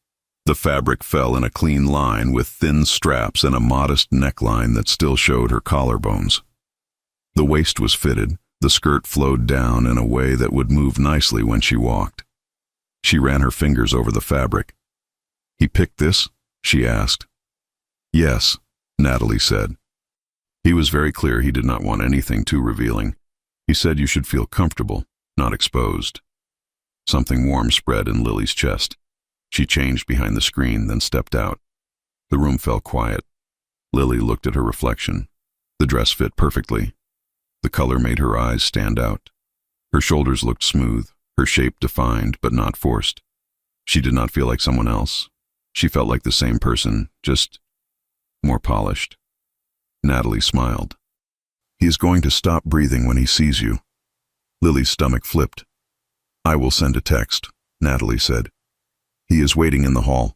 The fabric fell in a clean line with thin straps and a modest neckline that still showed her collarbones. The waist was fitted, the skirt flowed down in a way that would move nicely when she walked. She ran her fingers over the fabric. He picked this? She asked. Yes, Natalie said. He was very clear he did not want anything too revealing. He said you should feel comfortable, not exposed. Something warm spread in Lily's chest. She changed behind the screen, then stepped out. The room fell quiet. Lily looked at her reflection. The dress fit perfectly. The color made her eyes stand out. Her shoulders looked smooth, her shape defined but not forced. She did not feel like someone else. She felt like the same person, just more polished. Natalie smiled. He is going to stop breathing when he sees you. Lily's stomach flipped. I will send a text, Natalie said. He is waiting in the hall.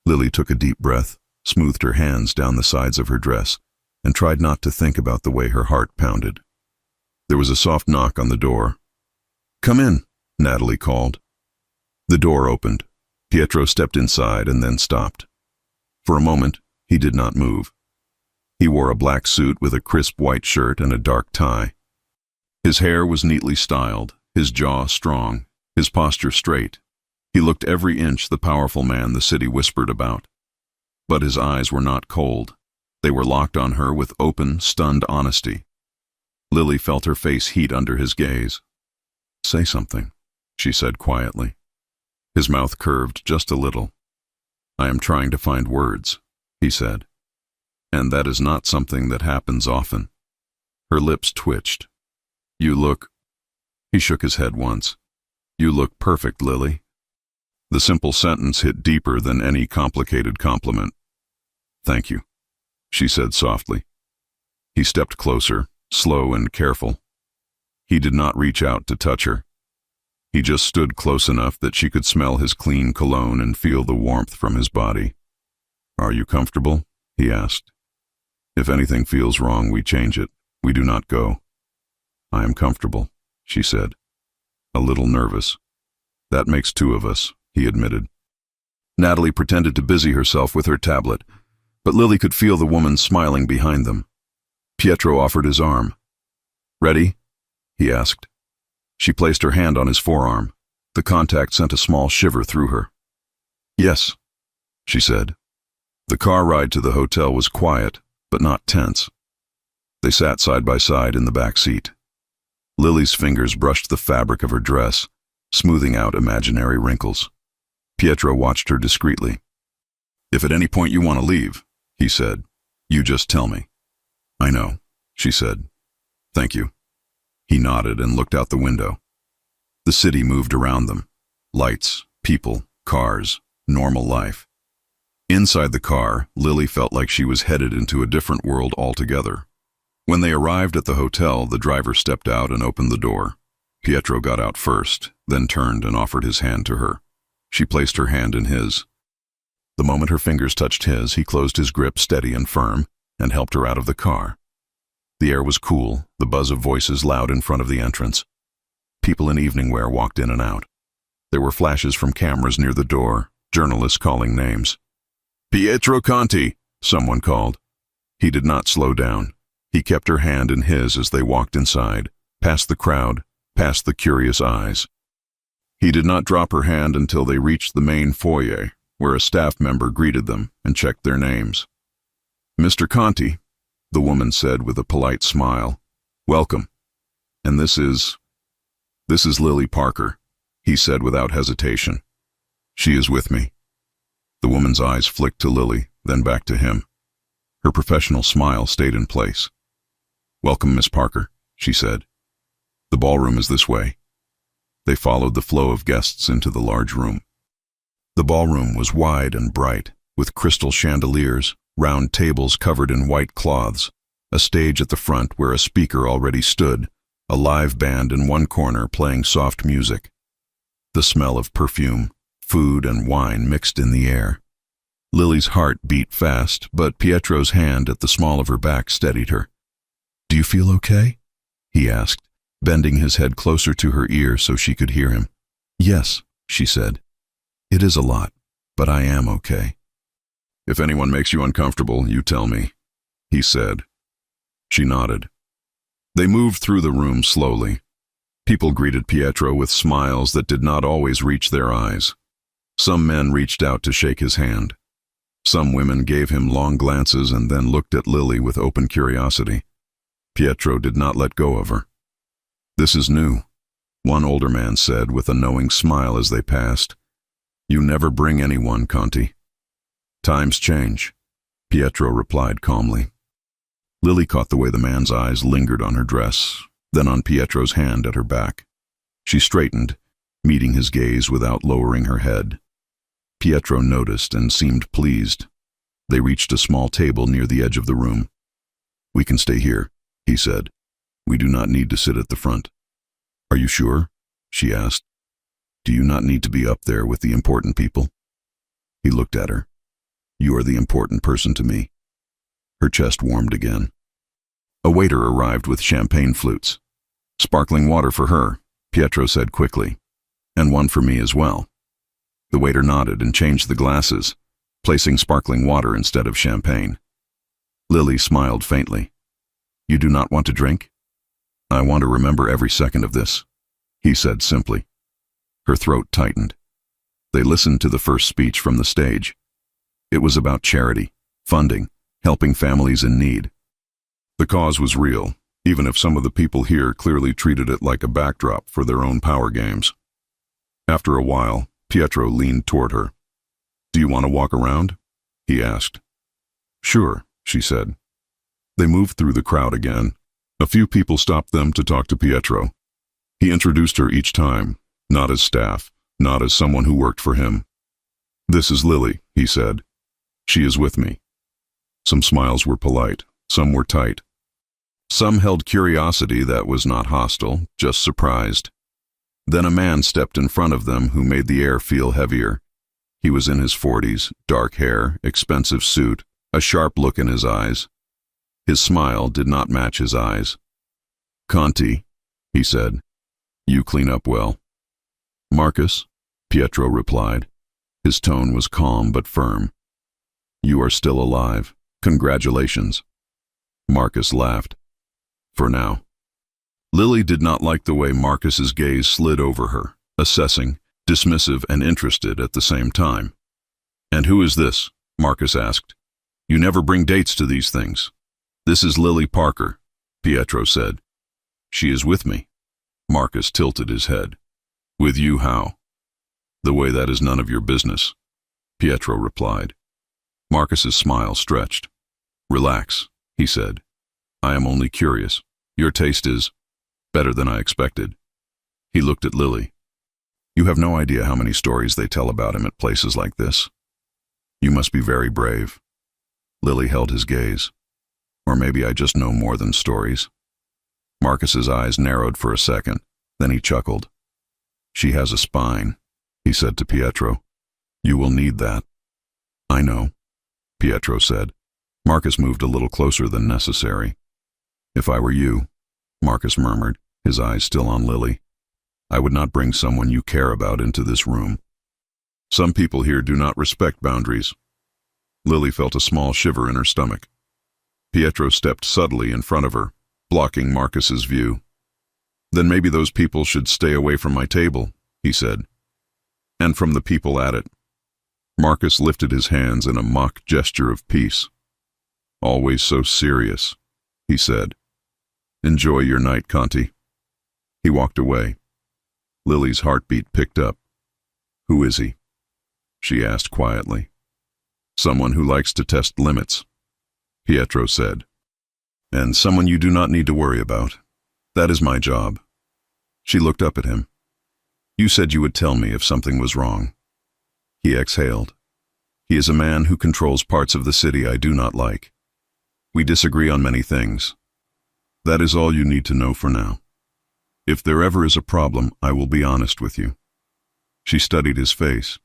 Lily took a deep breath, smoothed her hands down the sides of her dress, and tried not to think about the way her heart pounded. There was a soft knock on the door. Come in, Natalie called. The door opened. Pietro stepped inside and then stopped. For a moment, he did not move. He wore a black suit with a crisp white shirt and a dark tie. His hair was neatly styled, his jaw strong, his posture straight. He looked every inch the powerful man the city whispered about. But his eyes were not cold. They were locked on her with open, stunned honesty. Lily felt her face heat under his gaze. Say something, she said quietly. His mouth curved just a little. I am trying to find words, he said. And that is not something that happens often. Her lips twitched. You look... He shook his head once. You look perfect, Lily. The simple sentence hit deeper than any complicated compliment. Thank you, she said softly. He stepped closer, slow and careful. He did not reach out to touch her. He just stood close enough that she could smell his clean cologne and feel the warmth from his body. Are you comfortable? He asked. If anything feels wrong, we change it. We do not go. I am comfortable, she said. A little nervous. That makes two of us, he admitted. Natalie pretended to busy herself with her tablet, but Lily could feel the woman smiling behind them. Pietro offered his arm. Ready? He asked. She placed her hand on his forearm. The contact sent a small shiver through her. Yes, she said. The car ride to the hotel was quiet, but not tense. They sat side by side in the back seat. Lily's fingers brushed the fabric of her dress, smoothing out imaginary wrinkles. Pietro watched her discreetly. If at any point you want to leave, he said, you just tell me. I know, she said. Thank you. He nodded and looked out the window. The city moved around them. Lights, people, cars, normal life. Inside the car, Lily felt like she was headed into a different world altogether. When they arrived at the hotel, the driver stepped out and opened the door. Pietro got out first, then turned and offered his hand to her. She placed her hand in his. The moment her fingers touched his, he closed his grip steady and firm and helped her out of the car. The air was cool, the buzz of voices loud in front of the entrance. People in evening wear walked in and out. There were flashes from cameras near the door, journalists calling names. Pietro Conti, someone called. He did not slow down. He kept her hand in his as they walked inside, past the crowd, past the curious eyes. He did not drop her hand until they reached the main foyer, where a staff member greeted them and checked their names. Mr. Conti, the woman said with a polite smile. Welcome. And this is Lily Parker, he said without hesitation. She is with me. The woman's eyes flicked to Lily, then back to him. Her professional smile stayed in place. Welcome, Miss Parker, she said. The ballroom is this way. They followed the flow of guests into the large room. The ballroom was wide and bright, with crystal chandeliers, round tables covered in white cloths, a stage at the front where a speaker already stood, a live band in one corner playing soft music. The smell of perfume, food, and wine mixed in the air, Lily's heart beat fast, but Pietro's hand at the small of her back steadied her. "Do you feel okay?" he asked, bending his head closer to her ear so she could hear him. "Yes," she said. "It is a lot, but I am okay." "If anyone makes you uncomfortable, you tell me," he said. She nodded. They moved through the room slowly. People greeted Pietro with smiles that did not always reach their eyes. Some men reached out to shake his hand. Some women gave him long glances and then looked at Lily with open curiosity. Pietro did not let go of her. "This is new," one older man said with a knowing smile as they passed. "You never bring anyone, Conti." "Times change," Pietro replied calmly. Lily caught the way the man's eyes lingered on her dress, then on Pietro's hand at her back. She straightened, meeting his gaze without lowering her head. Pietro noticed and seemed pleased. They reached a small table near the edge of the room. "We can stay here," he said. "We do not need to sit at the front." "Are you sure?" she asked. "Do you not need to be up there with the important people?" He looked at her. "You are the important person to me." Her chest warmed again. A waiter arrived with champagne flutes. "Sparkling water for her," Pietro said quickly. "And one for me as well." The waiter nodded and changed the glasses, placing sparkling water instead of champagne. Lily smiled faintly. "You do not want to drink?" "I want to remember every second of this," he said simply. Her throat tightened. They listened to the first speech from the stage. It was about charity, funding, helping families in need. The cause was real, even if some of the people here clearly treated it like a backdrop for their own power games. After a while, Pietro leaned toward her. "Do you want to walk around?" he asked. "Sure," she said. They moved through the crowd again. A few people stopped them to talk to Pietro. He introduced her each time, not as staff, not as someone who worked for him. "This is Lily," he said. "She is with me." Some smiles were polite, some were tight. Some held curiosity that was not hostile, just surprised. Then a man stepped in front of them who made the air feel heavier. He was in his 40s, dark hair, expensive suit, a sharp look in his eyes. His smile did not match his eyes. "Conti," he said, "you clean up well." "Marcus," Pietro replied. His tone was calm but firm. "You are still alive. Congratulations." Marcus laughed. "For now." Lily did not like the way Marcus's gaze slid over her, assessing, dismissive and interested at the same time. "And who is this?" Marcus asked. "You never bring dates to these things." "This is Lily Parker," Pietro said. "She is with me." Marcus tilted his head. "With you how?" "The way that is none of your business," Pietro replied. Marcus's smile stretched. "Relax," he said. "I am only curious. Your taste is better than I expected." He looked at Lily. "You have no idea how many stories they tell about him at places like this. You must be very brave." Lily held his gaze. "Or maybe I just know more than stories." Marcus's eyes narrowed for a second, then he chuckled. "She has a spine," he said to Pietro. "You will need that." "I know," Pietro said. Marcus moved a little closer than necessary. "If I were you," Marcus murmured, his eyes still on Lily, "I would not bring someone you care about into this room. Some people here do not respect boundaries." Lily felt a small shiver in her stomach. Pietro stepped subtly in front of her, blocking Marcus's view. "Then maybe those people should stay away from my table," he said. "And from the people at it." Marcus lifted his hands in a mock gesture of peace. "Always so serious," he said. "Enjoy your night, Conti." He walked away. Lily's heartbeat picked up. "Who is he?" she asked quietly. "Someone who likes to test limits," Pietro said. "And someone you do not need to worry about. That is my job." She looked up at him. "You said you would tell me if something was wrong." He exhaled. "He is a man who controls parts of the city I do not like. We disagree on many things. That is all you need to know for now. If there ever is a problem, I will be honest with you." She studied his face.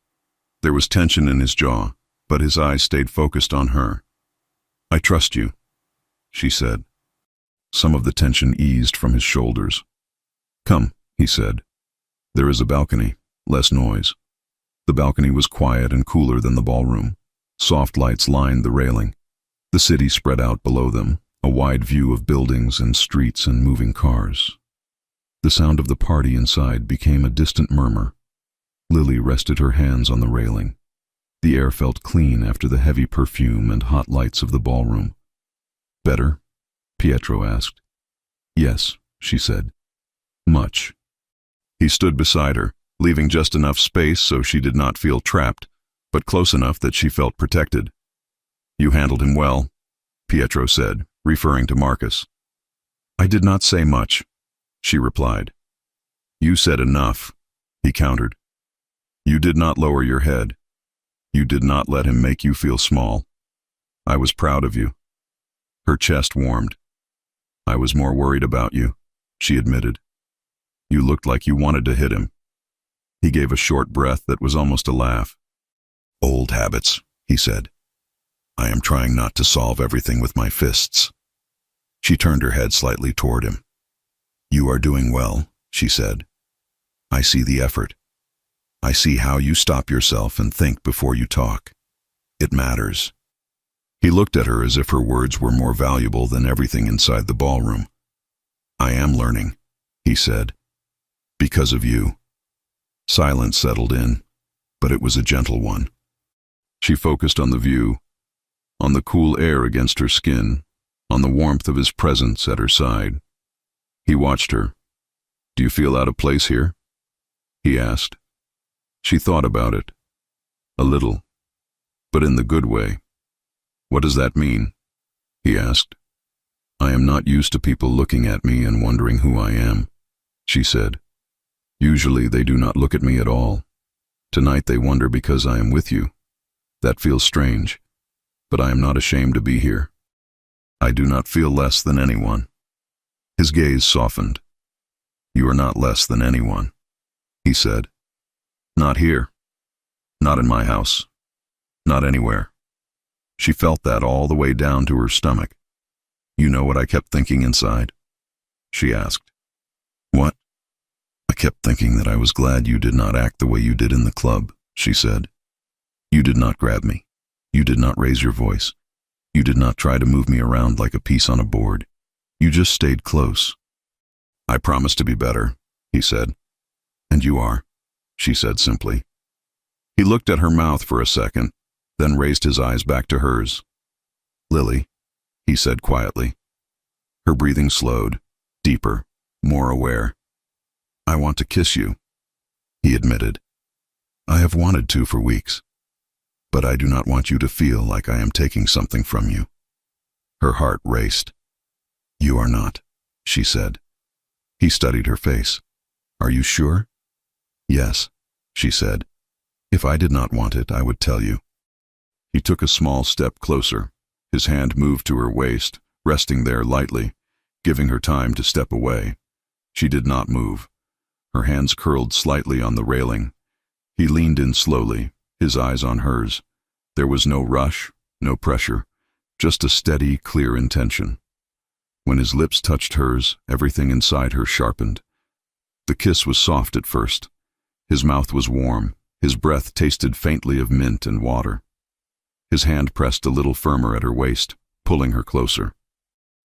There was tension in his jaw, but his eyes stayed focused on her. "I trust you," she said. Some of the tension eased from his shoulders. "Come," he said. "There is a balcony, less noise." The balcony was quiet and cooler than the ballroom. Soft lights lined the railing. The city spread out below them, a wide view of buildings and streets and moving cars. The sound of the party inside became a distant murmur. Lily rested her hands on the railing. The air felt clean after the heavy perfume and hot lights of the ballroom. "Better?" Pietro asked. "Yes," she said. "Much." He stood beside her, leaving just enough space so she did not feel trapped, but close enough that she felt protected. "You handled him well," Pietro said, referring to Marcus. "I did not say much," she replied. "You said enough," he countered. "You did not lower your head. You did not let him make you feel small. I was proud of you." Her chest warmed. "I was more worried about you," she admitted. "You looked like you wanted to hit him." He gave a short breath that was almost a laugh. "Old habits," he said. "I am trying not to solve everything with my fists." She turned her head slightly toward him. "You are doing well," she said. "I see the effort. I see how you stop yourself and think before you talk. It matters." He looked at her as if her words were more valuable than everything inside the ballroom. "I am learning," he said. "Because of you." Silence settled in, but it was a gentle one. She focused on the view, on the cool air against her skin, on the warmth of his presence at her side. He watched her. "Do you feel out of place here?" he asked. She thought about it. A little, but in the good way. "What does that mean?" he asked. "I am not used to people looking at me and wondering who I am," she said. "Usually they do not look at me at all. Tonight they wonder because I am with you. That feels strange, but I am not ashamed to be here. I do not feel less than anyone." His gaze softened. "You are not less than anyone," he said. "Not here. Not in my house. Not anywhere." She felt that all the way down to her stomach. "You know what I kept thinking inside?" she asked. "What?" "I kept thinking that I was glad you did not act the way you did in the club," she said. "You did not grab me. You did not raise your voice. You did not try to move me around like a piece on a board. You just stayed close." "I promise to be better," he said. "And you are," she said simply. He looked at her mouth for a second, then raised his eyes back to hers. "Lily," he said quietly. Her breathing slowed, deeper, more aware. "I want to kiss you," he admitted. "I have wanted to for weeks, but I do not want you to feel like I am taking something from you." Her heart raced. "You are not," she said. He studied her face. "Are you sure?" "Yes," she said. "If I did not want it, I would tell you." He took a small step closer. His hand moved to her waist, resting there lightly, giving her time to step away. She did not move. Her hands curled slightly on the railing. He leaned in slowly, his eyes on hers. There was no rush, no pressure, just a steady, clear intention. When his lips touched hers, everything inside her sharpened. The kiss was soft at first. His mouth was warm. His breath tasted faintly of mint and water. His hand pressed a little firmer at her waist, pulling her closer.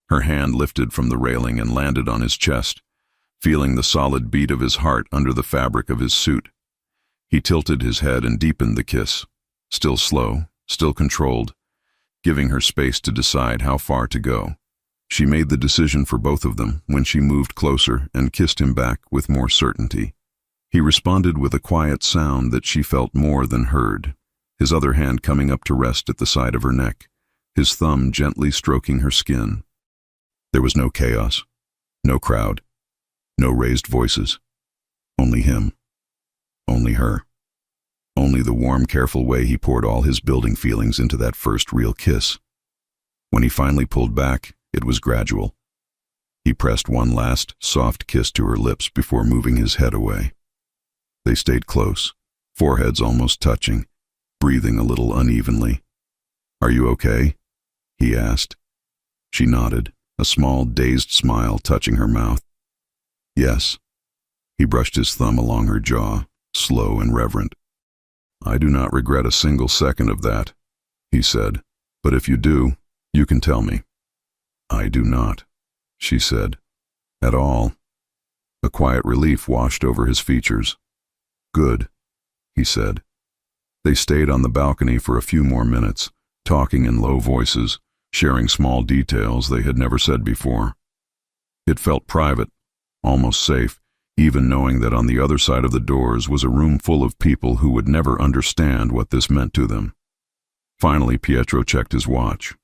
Her hand lifted from the railing and landed on his chest, feeling the solid beat of his heart under the fabric of his suit. He tilted his head and deepened the kiss, still slow, still controlled, giving her space to decide how far to go. She made the decision for both of them when she moved closer and kissed him back with more certainty. He responded with a quiet sound that she felt more than heard, his other hand coming up to rest at the side of her neck, his thumb gently stroking her skin. There was no chaos, no crowd, no raised voices. Only him. Only her. Only the warm, careful way he poured all his building feelings into that first real kiss. When he finally pulled back, it was gradual. He pressed one last, soft kiss to her lips before moving his head away. They stayed close, foreheads almost touching, breathing a little unevenly. "Are you okay?" he asked. She nodded, a small, dazed smile touching her mouth. "Yes." He brushed his thumb along her jaw, slow and reverent. "I do not regret a single second of that," he said. "But if you do, you can tell me." "I do not," she said. "At all." A quiet relief washed over his features. "Good," he said. They stayed on the balcony for a few more minutes, talking in low voices, sharing small details they had never said before. It felt private, almost safe, even knowing that on the other side of the doors was a room full of people who would never understand what this meant to them. Finally, Pietro checked his watch.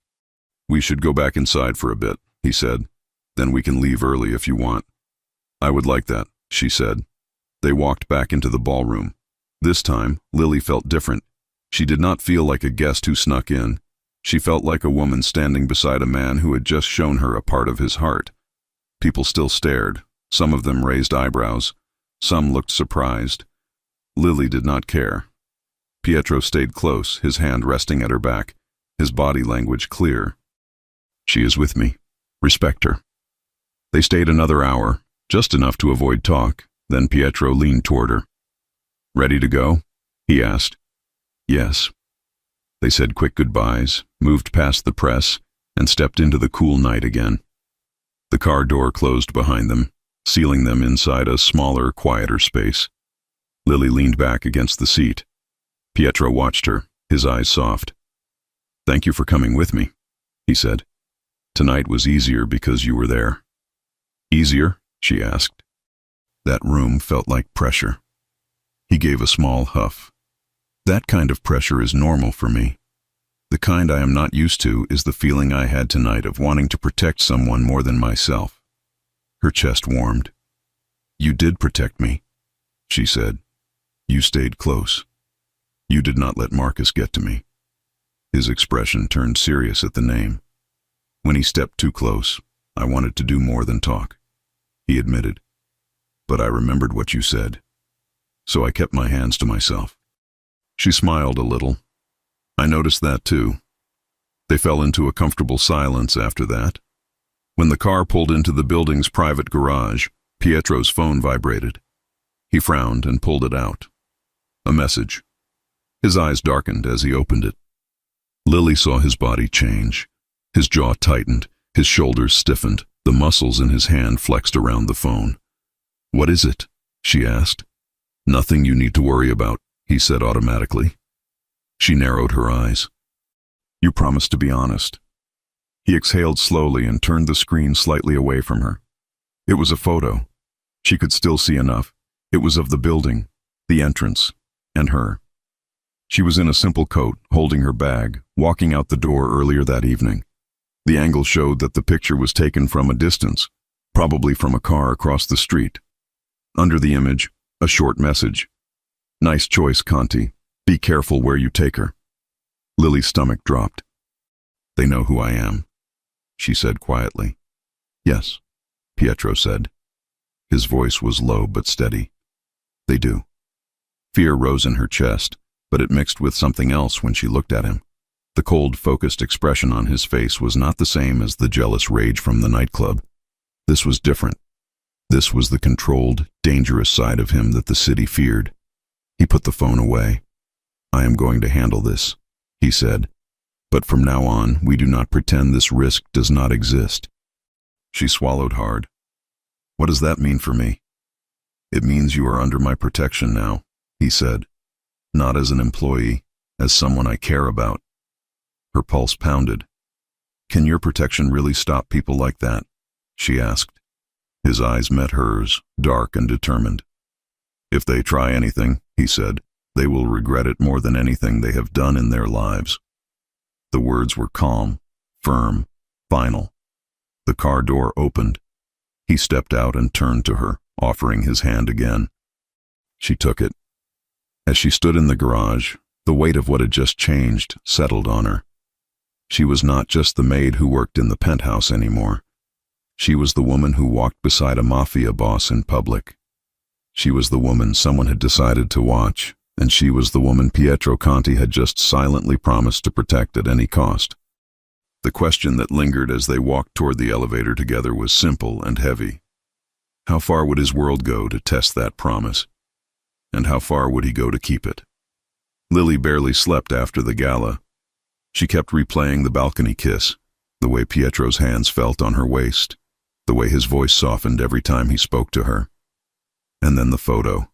"We should go back inside for a bit," he said. "Then we can leave early if you want." "I would like that," she said. They walked back into the ballroom. This time, Lily felt different. She did not feel like a guest who snuck in. She felt like a woman standing beside a man who had just shown her a part of his heart. People still stared. Some of them raised eyebrows. Some looked surprised. Lily did not care. Pietro stayed close, his hand resting at her back, his body language clear. "She is with me. Respect her." They stayed another hour, just enough to avoid talk. Then Pietro leaned toward her. "Ready to go?" he asked. "Yes." They said quick goodbyes, moved past the press, and stepped into the cool night again. The car door closed behind them, sealing them inside a smaller, quieter space. Lily leaned back against the seat. Pietro watched her, his eyes soft. "Thank you for coming with me," he said. "Tonight was easier because you were there." "Easier?" she asked. That room felt like pressure. He gave a small huff. "That kind of pressure is normal for me. The kind I am not used to is the feeling I had tonight of wanting to protect someone more than myself." Her chest warmed. "You did protect me," she said. "You stayed close. You did not let Marcus get to me." His expression turned serious at the name. "When he stepped too close, I wanted to do more than talk," he admitted. "But I remembered what you said, so I kept my hands to myself." She smiled a little. "I noticed that too." They fell into a comfortable silence after that. When the car pulled into the building's private garage, Pietro's phone vibrated. He frowned and pulled it out. A message. His eyes darkened as he opened it. Lily saw his body change. His jaw tightened, his shoulders stiffened, the muscles in his hand flexed around the phone. "What is it?" she asked. "Nothing you need to worry about," he said automatically. She narrowed her eyes. "You promised to be honest." He exhaled slowly and turned the screen slightly away from her. It was a photo. She could still see enough. It was of the building, the entrance, and her. She was in a simple coat, holding her bag, walking out the door earlier that evening. The angle showed that the picture was taken from a distance, probably from a car across the street. Under the image, a short message. "Nice choice, Conti. Be careful where you take her." Lily's stomach dropped. "They know who I am," she said quietly. "Yes," Pietro said. His voice was low but steady. "They do." Fear rose in her chest, but it mixed with something else when she looked at him. The cold, focused expression on his face was not the same as the jealous rage from the nightclub. This was different. This was the controlled, dangerous side of him that the city feared. He put the phone away. "I am going to handle this," he said. "But from now on, we do not pretend this risk does not exist." She swallowed hard. "What does that mean for me?" "It means you are under my protection now," he said. "Not as an employee, as someone I care about." Her pulse pounded. "Can your protection really stop people like that?" she asked. His eyes met hers, dark and determined. "If they try anything," he said, "they will regret it more than anything they have done in their lives." The words were calm, firm, final. The car door opened. He stepped out and turned to her, offering his hand again. She took it. As she stood in the garage, the weight of what had just changed settled on her. She was not just the maid who worked in the penthouse anymore. She was the woman who walked beside a Mafia boss in public. She was the woman someone had decided to watch, And she was the woman Pietro Conti had just silently promised to protect at any cost. The question that lingered as they walked toward the elevator together was simple and heavy. How far would his world go to test that promise? And how far would he go to keep it? Lily barely slept after the gala. She kept replaying the balcony kiss, the way Pietro's hands felt on her waist, the way his voice softened every time he spoke to her. And then the photo,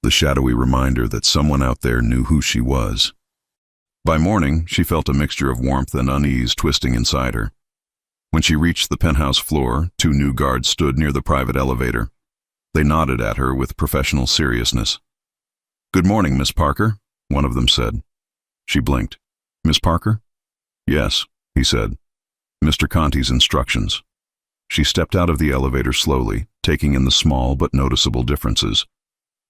the shadowy reminder that someone out there knew who she was. By morning, she felt a mixture of warmth and unease twisting inside her. When she reached the penthouse floor, 2 new guards stood near the private elevator. They nodded at her with professional seriousness. "Good morning, Miss Parker," one of them said. She blinked. "Miss Parker?" "Yes," he said. "Mr. Conti's instructions." She stepped out of the elevator slowly, taking in the small but noticeable differences.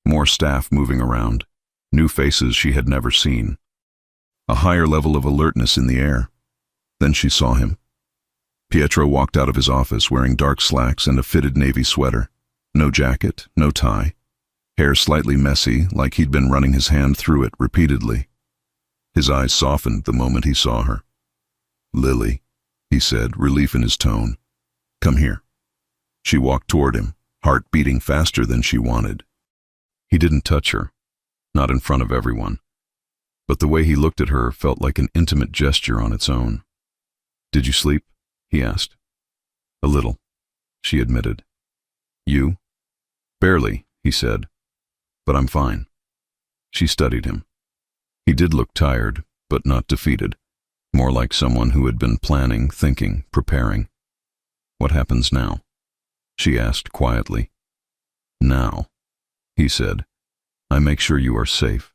More staff moving around, new faces she had never seen. A higher level of alertness in the air. Then she saw him. Pietro walked out of his office wearing dark slacks and a fitted navy sweater. No jacket, no tie. Hair slightly messy, like he'd been running his hand through it repeatedly. His eyes softened the moment he saw her. "Lily," he said, relief in his tone. "Come here." She walked toward him, heart beating faster than she wanted. He didn't touch her, not in front of everyone. But the way he looked at her felt like an intimate gesture on its own. "Did you sleep?" he asked. "A little," she admitted. "You?" "Barely," he said. "But I'm fine." She studied him. He did look tired, but not defeated, more like someone who had been planning, thinking, preparing. "What happens now?" she asked quietly. "Now," he said, "I make sure you are safe.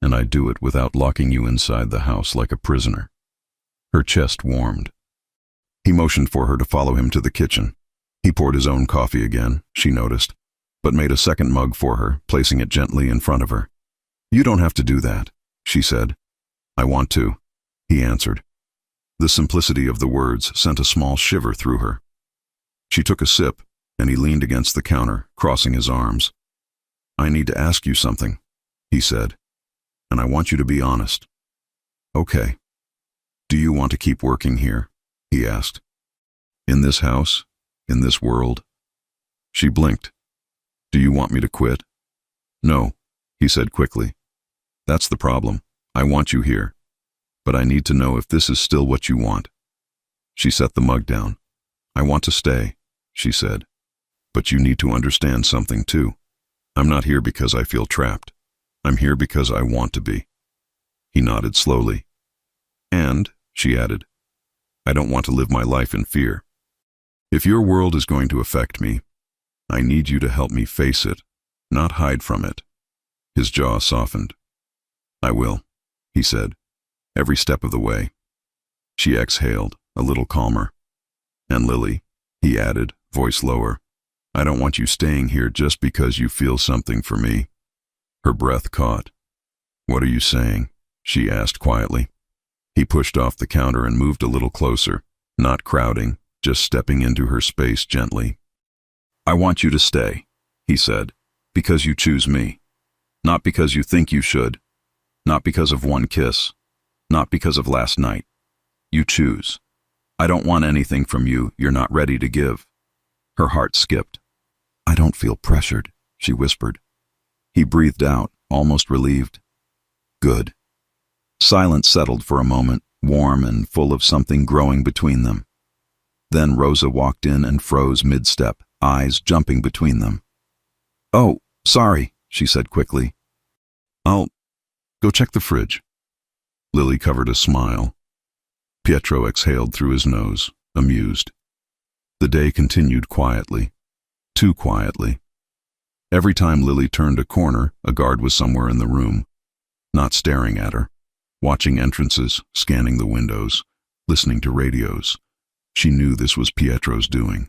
And I do it without locking you inside the house like a prisoner." Her chest warmed. He motioned for her to follow him to the kitchen. He poured his own coffee again, she noticed, but made a second mug for her, placing it gently in front of her. "You don't have to do that," she said. "I want to," he answered. The simplicity of the words sent a small shiver through her. She took a sip, and he leaned against the counter, crossing his arms. "I need to ask you something," he said. "And I want you to be honest." "Okay." "Do you want to keep working here?" he asked. "In this house? In this world?" She blinked. "Do you want me to quit?" "No," he said quickly. "That's the problem. I want you here. But I need to know if this is still what you want." She set the mug down. "I want to stay," she said. "But you need to understand something too. I'm not here because I feel trapped. I'm here because I want to be." He nodded slowly. "And," she added, "I don't want to live my life in fear. If your world is going to affect me, I need you to help me face it, not hide from it." His jaw softened. "I will," he said, "every step of the way." She exhaled, a little calmer. "And Lily," he added, voice lower, "I don't want you staying here just because you feel something for me." Her breath caught. "What are you saying?" she asked quietly. He pushed off the counter and moved a little closer, not crowding, just stepping into her space gently. "I want you to stay," he said, "because you choose me. Not because you think you should. Not because of one kiss. Not because of last night. You choose. I don't want anything from you you're not ready to give." Her heart skipped. "I don't feel pressured," she whispered. He breathed out, almost relieved. "Good." Silence settled for a moment, warm and full of something growing between them. Then Rosa walked in and froze mid-step, eyes jumping between them. "Oh, sorry," she said quickly. "I'll go check the fridge." Lily covered a smile. Pietro exhaled through his nose, amused. The day continued quietly, too quietly. Every time Lily turned a corner, a guard was somewhere in the room, not staring at her, watching entrances, scanning the windows, listening to radios. She knew this was Pietro's doing.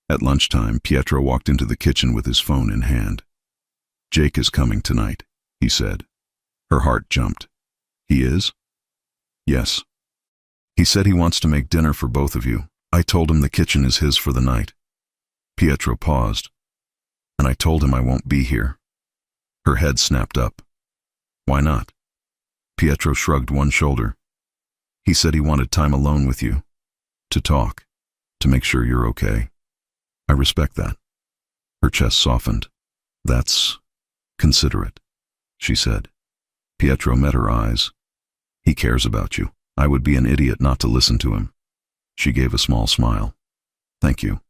At lunchtime, Pietro walked into the kitchen with his phone in hand. "Jake is coming tonight," he said. Her heart jumped. "He is?" "Yes. He said he wants to make dinner for both of you. I told him the kitchen is his for the night." Pietro paused. "And I told him I won't be here." Her head snapped up. Why not? Pietro shrugged one shoulder. He said he wanted time alone with you. To talk. To make sure you're okay. I respect that. Her chest softened. That's considerate, she said. Pietro met her eyes. He cares about you. I would be an idiot not to listen to him. She gave a small smile. Thank you.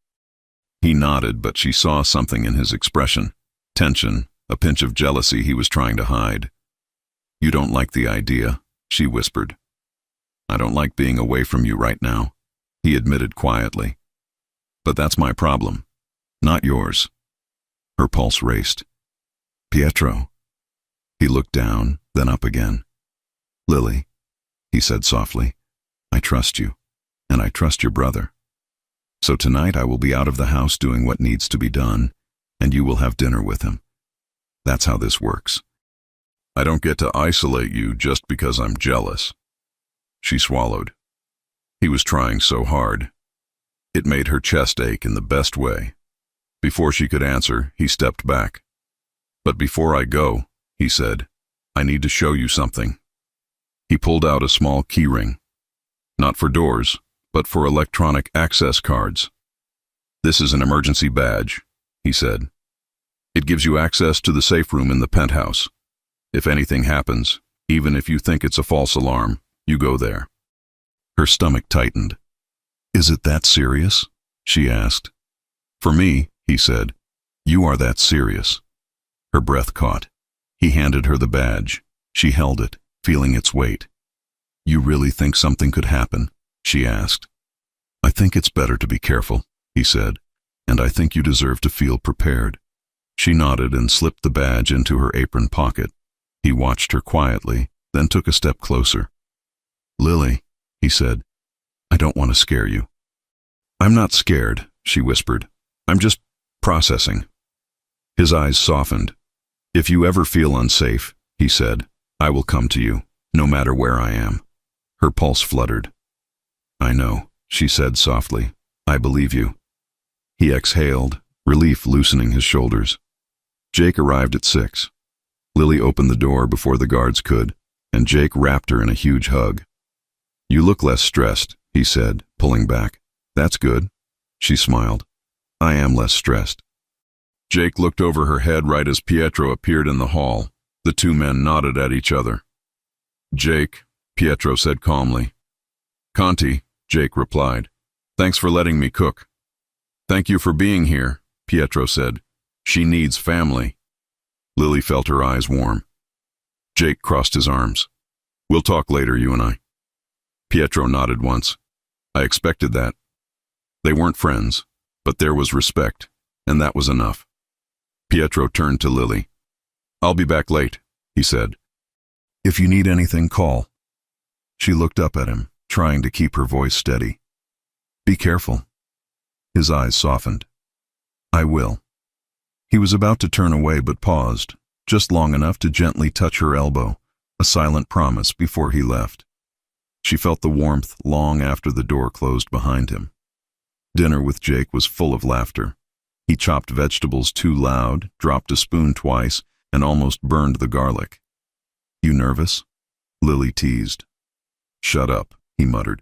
He nodded, but she saw something in his expression. Tension, a pinch of jealousy he was trying to hide. You don't like the idea, she whispered. I don't like being away from you right now, he admitted quietly. But that's my problem, not yours. Her pulse raced. Pietro. He looked down, then up again. Lily, he said softly, I trust you, and I trust your brother. So tonight I will be out of the house doing what needs to be done, and you will have dinner with him. That's how this works. I don't get to isolate you just because I'm jealous. She swallowed. He was trying so hard. It made her chest ache in the best way. Before she could answer, he stepped back. But before I go, he said, I need to show you something. He pulled out a small keyring. Not for doors, but for electronic access cards. This is an emergency badge, he said. It gives you access to the safe room in the penthouse. If anything happens, even if you think it's a false alarm, you go there. Her stomach tightened. Is it that serious? She asked. For me, he said, you are that serious. Her breath caught. He handed her the badge. She held it, feeling its weight. You really think something could happen? She asked. I think it's better to be careful, he said, and I think you deserve to feel prepared. She nodded and slipped the badge into her apron pocket. He watched her quietly, then took a step closer. Lily, he said, I don't want to scare you. I'm not scared, she whispered. I'm just processing. His eyes softened. If you ever feel unsafe, he said, I will come to you, no matter where I am. Her pulse fluttered. I know, she said softly. I believe you. He exhaled, relief loosening his shoulders. Jake arrived at 6. Lily opened the door before the guards could, and Jake wrapped her in a huge hug. You look less stressed, he said, pulling back. That's good. She smiled. I am less stressed. Jake looked over her head right as Pietro appeared in the hall. The two men nodded at each other. Jake, Pietro said calmly. Conti, Jake replied. Thanks for letting me cook. Thank you for being here, Pietro said. She needs family. Lily felt her eyes warm. Jake crossed his arms. We'll talk later, you and I. Pietro nodded once. I expected that. They weren't friends, but there was respect, and that was enough. Pietro turned to Lily. I'll be back late, he said. If you need anything, call. She looked up at him, trying to keep her voice steady. Be careful. His eyes softened. I will. He was about to turn away but paused, just long enough to gently touch her elbow, a silent promise before he left. She felt the warmth long after the door closed behind him. Dinner with Jake was full of laughter. He chopped vegetables too loud, dropped a spoon twice, and almost burned the garlic. You nervous? Lily teased. Shut up, he muttered.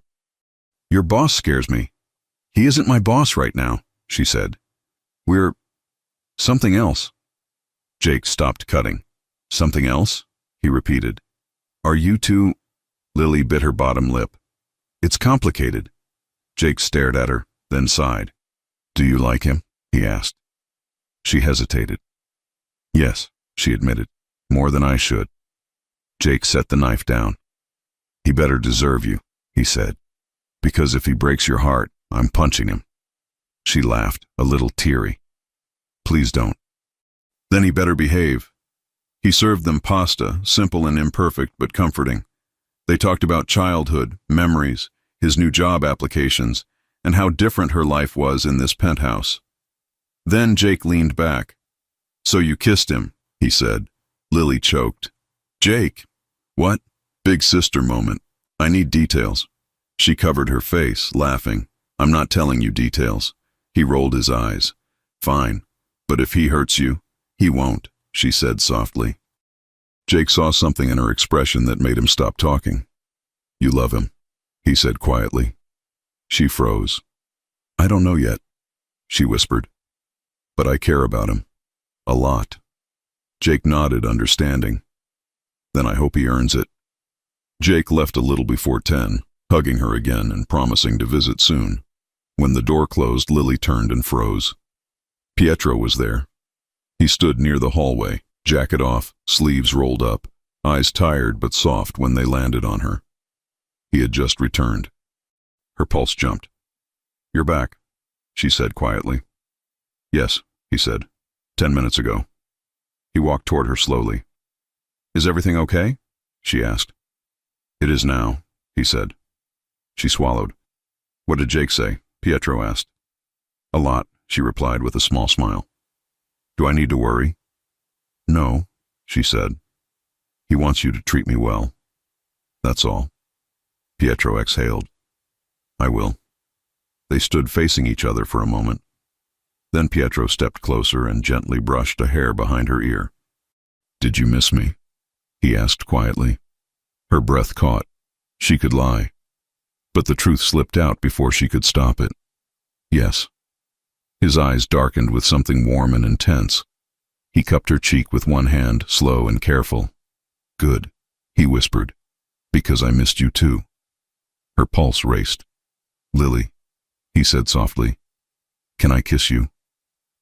Your boss scares me. He isn't my boss right now, she said. We're something else. Jake stopped cutting. Something else? He repeated. Are you two? Lily bit her bottom lip. It's complicated. Jake stared at her, then sighed. Do you like him? He asked. She hesitated. Yes, she admitted, more than I should. Jake set the knife down. He better deserve you, he said, because if he breaks your heart, I'm punching him. She laughed, a little teary. Please don't. Then he better behave. He served them pasta, simple and imperfect but comforting. They talked about childhood, memories, his new job applications, and how different her life was in this penthouse. Then Jake leaned back. So you kissed him, he said. Lily choked. Jake. What? Big sister moment. I need details. She covered her face, laughing. I'm not telling you details. He rolled his eyes. Fine. But if he hurts you, he won't, she said softly. Jake saw something in her expression that made him stop talking. "You love him," he said quietly. She froze. "I don't know yet," she whispered. "But I care about him. A lot." Jake nodded, understanding. "Then I hope he earns it." Jake left a little before 10, hugging her again and promising to visit soon. When the door closed, Lily turned and froze. Pietro was there. He stood near the hallway, jacket off, sleeves rolled up, eyes tired but soft when they landed on her. He had just returned. Her pulse jumped. "You're back," she said quietly. "Yes," he said. 10 minutes ago." He walked toward her slowly. "Is everything okay?" she asked. "It is now," he said. She swallowed. "What did Jake say?" Pietro asked. "A lot," she replied with a small smile. "Do I need to worry?" "No," she said. "He wants you to treat me well. That's all." Pietro exhaled. "I will." They stood facing each other for a moment. Then Pietro stepped closer and gently brushed a hair behind her ear. "Did you miss me?" he asked quietly. Her breath caught. She could lie. But the truth slipped out before she could stop it. "Yes." His eyes darkened with something warm and intense. He cupped her cheek with one hand, slow and careful. "Good," he whispered, "because I missed you too." Her pulse raced. "Lily," he said softly, "can I kiss you?"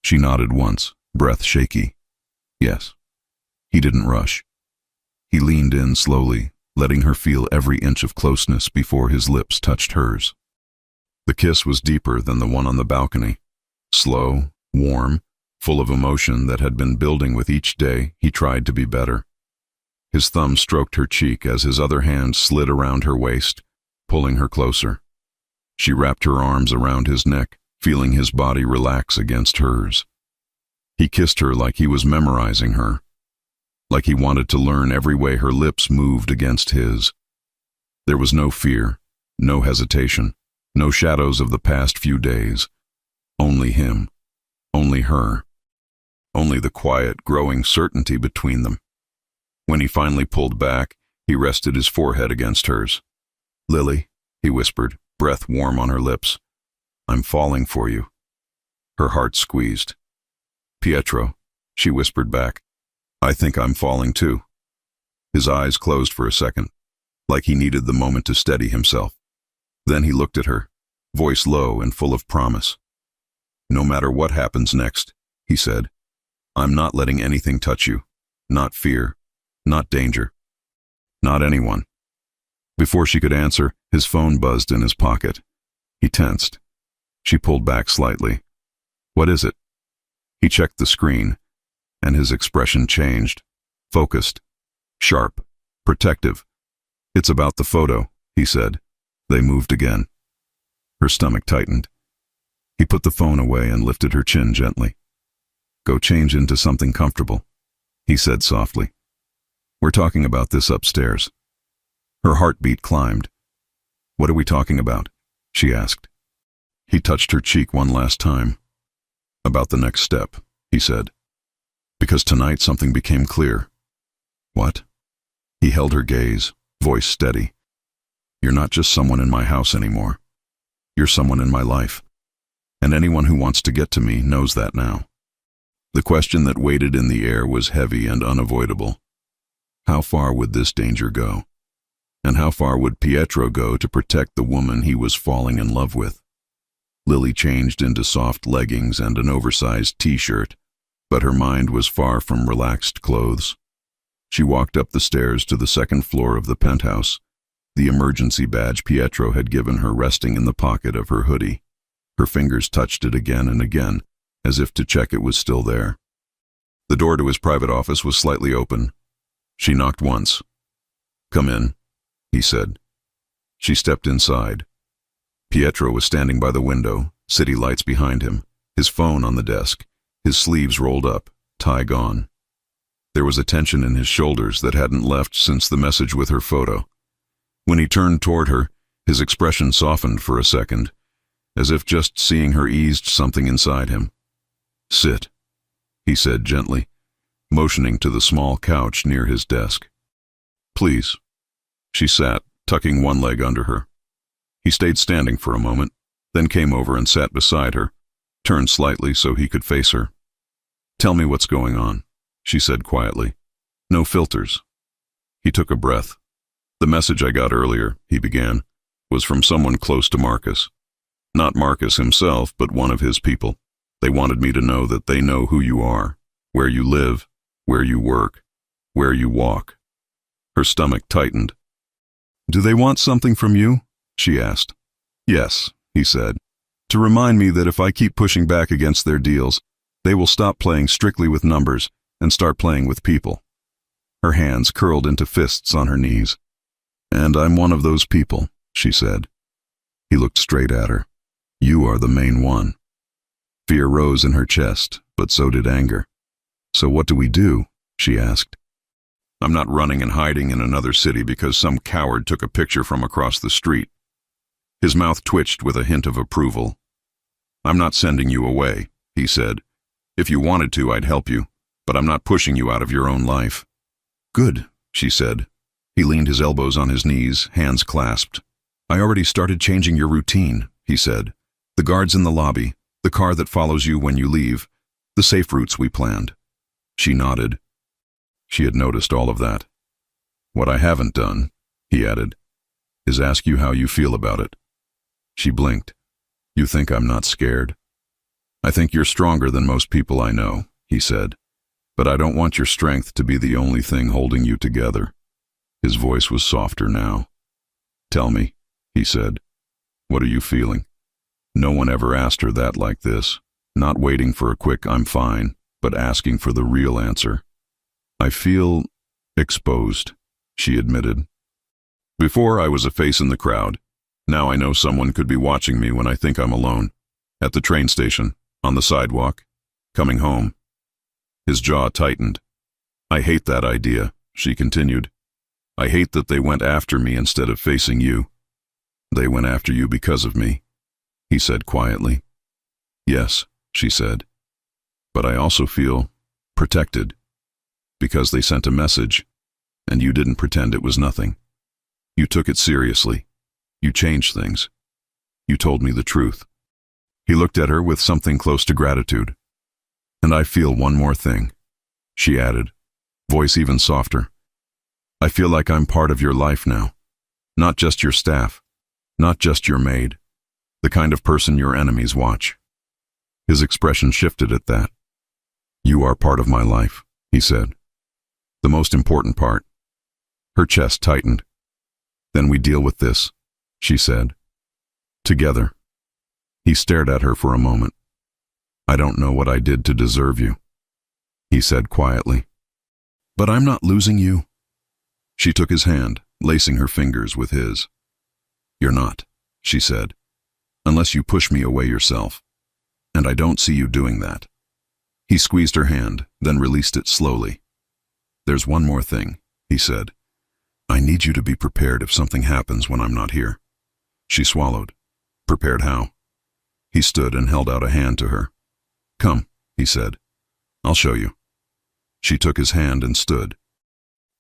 She nodded once, breath shaky. "Yes." He didn't rush. He leaned in slowly, letting her feel every inch of closeness before his lips touched hers. The kiss was deeper than the one on the balcony. Slow, warm, full of emotion that had been building with each day he tried to be better. His thumb stroked her cheek as his other hand slid around her waist, pulling her closer. She wrapped her arms around his neck, feeling his body relax against hers. He kissed her like he was memorizing her, like he wanted to learn every way her lips moved against his. There was no fear, no hesitation, no shadows of the past few days. Only him, only her, only the quiet, growing certainty between them. When he finally pulled back, he rested his forehead against hers. "Lily," he whispered, breath warm on her lips, "I'm falling for you." Her heart squeezed. "Pietro," she whispered back, "I think I'm falling too." His eyes closed for a second, like he needed the moment to steady himself. Then he looked at her, voice low and full of promise. "No matter what happens next," he said, "I'm not letting anything touch you. Not fear, not danger, not anyone." Before she could answer, his phone buzzed in his pocket. He tensed. She pulled back slightly. "What is it?" He checked the screen, and his expression changed. Focused, sharp, protective. "It's about the photo," he said. They moved again. Her stomach tightened. He put the phone away and lifted her chin gently. "Go change into something comfortable," he said softly. "We're talking about this upstairs." Her heartbeat climbed. "What are we talking about?" she asked. He touched her cheek one last time. "About the next step," he said. "Because tonight something became clear." "What?" He held her gaze, voice steady. "You're not just someone in my house anymore. You're someone in my life. And anyone who wants to get to me knows that now." The question that waited in the air was heavy and unavoidable. How far would this danger go? And how far would Pietro go to protect the woman he was falling in love with? Lily changed into soft leggings and an oversized t-shirt, but her mind was far from relaxed clothes. She walked up the stairs to the second floor of the penthouse, the emergency badge Pietro had given her resting in the pocket of her hoodie. Her fingers touched it again and again, as if to check it was still there. The door to his private office was slightly open. She knocked once. "Come in," he said. She stepped inside. Pietro was standing by the window, city lights behind him, his phone on the desk, his sleeves rolled up, tie gone. There was a tension in his shoulders that hadn't left since the message with her photo. When he turned toward her, his expression softened for a second, as if just seeing her eased something inside him. "Sit," he said gently. motioning to the small couch near his desk. "Please." She sat, tucking one leg under her. He stayed standing for a moment, then came over and sat beside her, turned slightly so he could face her. "Tell me what's going on," she said quietly. "No filters." He took a breath. "The message I got earlier," he began, "was from someone close to Marcus. Not Marcus himself, but one of his people. They wanted me to know that they know who you are, where you live, where you work, where you walk." Her stomach tightened. "Do they want something from you?" she asked. "Yes," he said. "To remind me that if I keep pushing back against their deals, they will stop playing strictly with numbers and start playing with people." Her hands curled into fists on her knees. "And I'm one of those people," she said. He looked straight at her. "You are the main one." Fear rose in her chest, but so did anger. "So what do we do?" she asked. "I'm not running and hiding in another city because some coward took a picture from across the street." His mouth twitched with a hint of approval. "I'm not sending you away," he said. "If you wanted to, I'd help you, but I'm not pushing you out of your own life." "Good," she said. He leaned his elbows on his knees, hands clasped. "I already started changing your routine," he said. "The guards in the lobby, the car that follows you when you leave, the safe routes we planned." She nodded. She had noticed all of that. "What I haven't done," he added, "is ask you how you feel about it." She blinked. "You think I'm not scared?" "I think you're stronger than most people I know," he said. "But I don't want your strength to be the only thing holding you together." His voice was softer now. "Tell me," he said. "What are you feeling?" No one ever asked her that like this, not waiting for a quick "I'm fine," but asking for the real answer. "I feel exposed," she admitted. "Before I was a face in the crowd. Now I know someone could be watching me when I think I'm alone. At the train station, on the sidewalk, coming home." His jaw tightened. "I hate that idea," she continued. "I hate that they went after me instead of facing you." "They went after you because of me," he said quietly. "Yes," she said. "But I also feel protected, because they sent a message, and you didn't pretend it was nothing. You took it seriously. You changed things. You told me the truth." He looked at her with something close to gratitude. "And I feel one more thing," she added, voice even softer. "I feel like I'm part of your life now. Not just your staff, not just your maid, the kind of person your enemies watch." His expression shifted at that. "You are part of my life," he said. "The most important part." Her chest tightened. "Then we deal with this," she said. "Together." He stared at her for a moment. "I don't know what I did to deserve you," he said quietly. "But I'm not losing you." She took his hand, lacing her fingers with his. "You're not," she said, "unless you push me away yourself. And I don't see you doing that." He squeezed her hand, then released it slowly. "There's one more thing," he said. "I need you to be prepared if something happens when I'm not here." She swallowed. "Prepared how?" He stood and held out a hand to her. "Come," he said. "I'll show you." She took his hand and stood.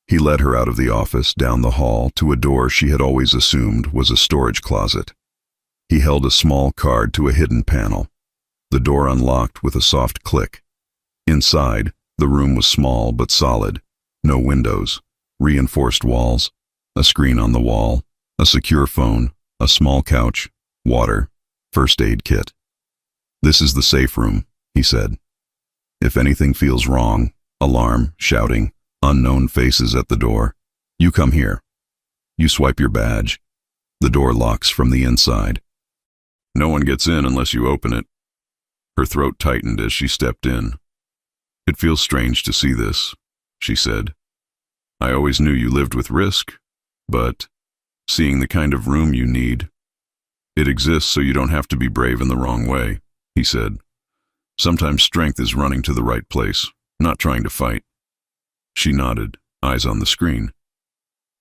He led her out of the office, down the hall, to a door she had always assumed was a storage closet. He held a small card to a hidden panel. The door unlocked with a soft click. Inside, the room was small but solid. No windows, reinforced walls, a screen on the wall, a secure phone, a small couch, water, first aid kit. "This is the safe room," he said. "If anything feels wrong, alarm, shouting, unknown faces at the door, you come here. You swipe your badge. The door locks from the inside. No one gets in unless you open it." Her throat tightened as she stepped in. "It feels strange to see this," she said. "I always knew you lived with risk, but seeing the kind of room you need, it exists so you don't have to be brave in the wrong way," he said. "Sometimes strength is running to the right place, not trying to fight." She nodded, eyes on the screen.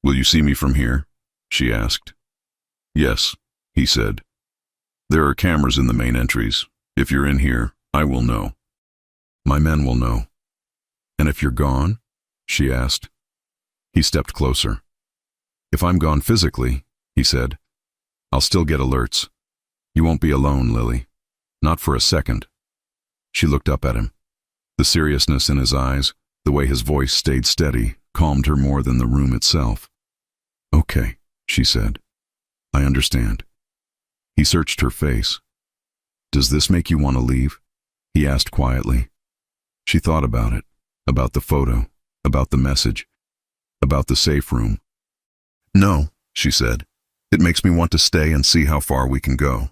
"Will you see me from here?" she asked. "Yes," he said. "There are cameras in the main entries. If you're in here, I will know. My men will know." And if you're gone? She asked. He stepped closer. If I'm gone physically, he said, I'll still get alerts. You won't be alone, Lily. Not for a second. She looked up at him. The seriousness in his eyes, the way his voice stayed steady, calmed her more than the room itself. Okay, she said. I understand. He searched her face. Does this make you want to leave? He asked quietly. She thought about it, about the photo, about the message, about the safe room. No, she said. It makes me want to stay and see how far we can go.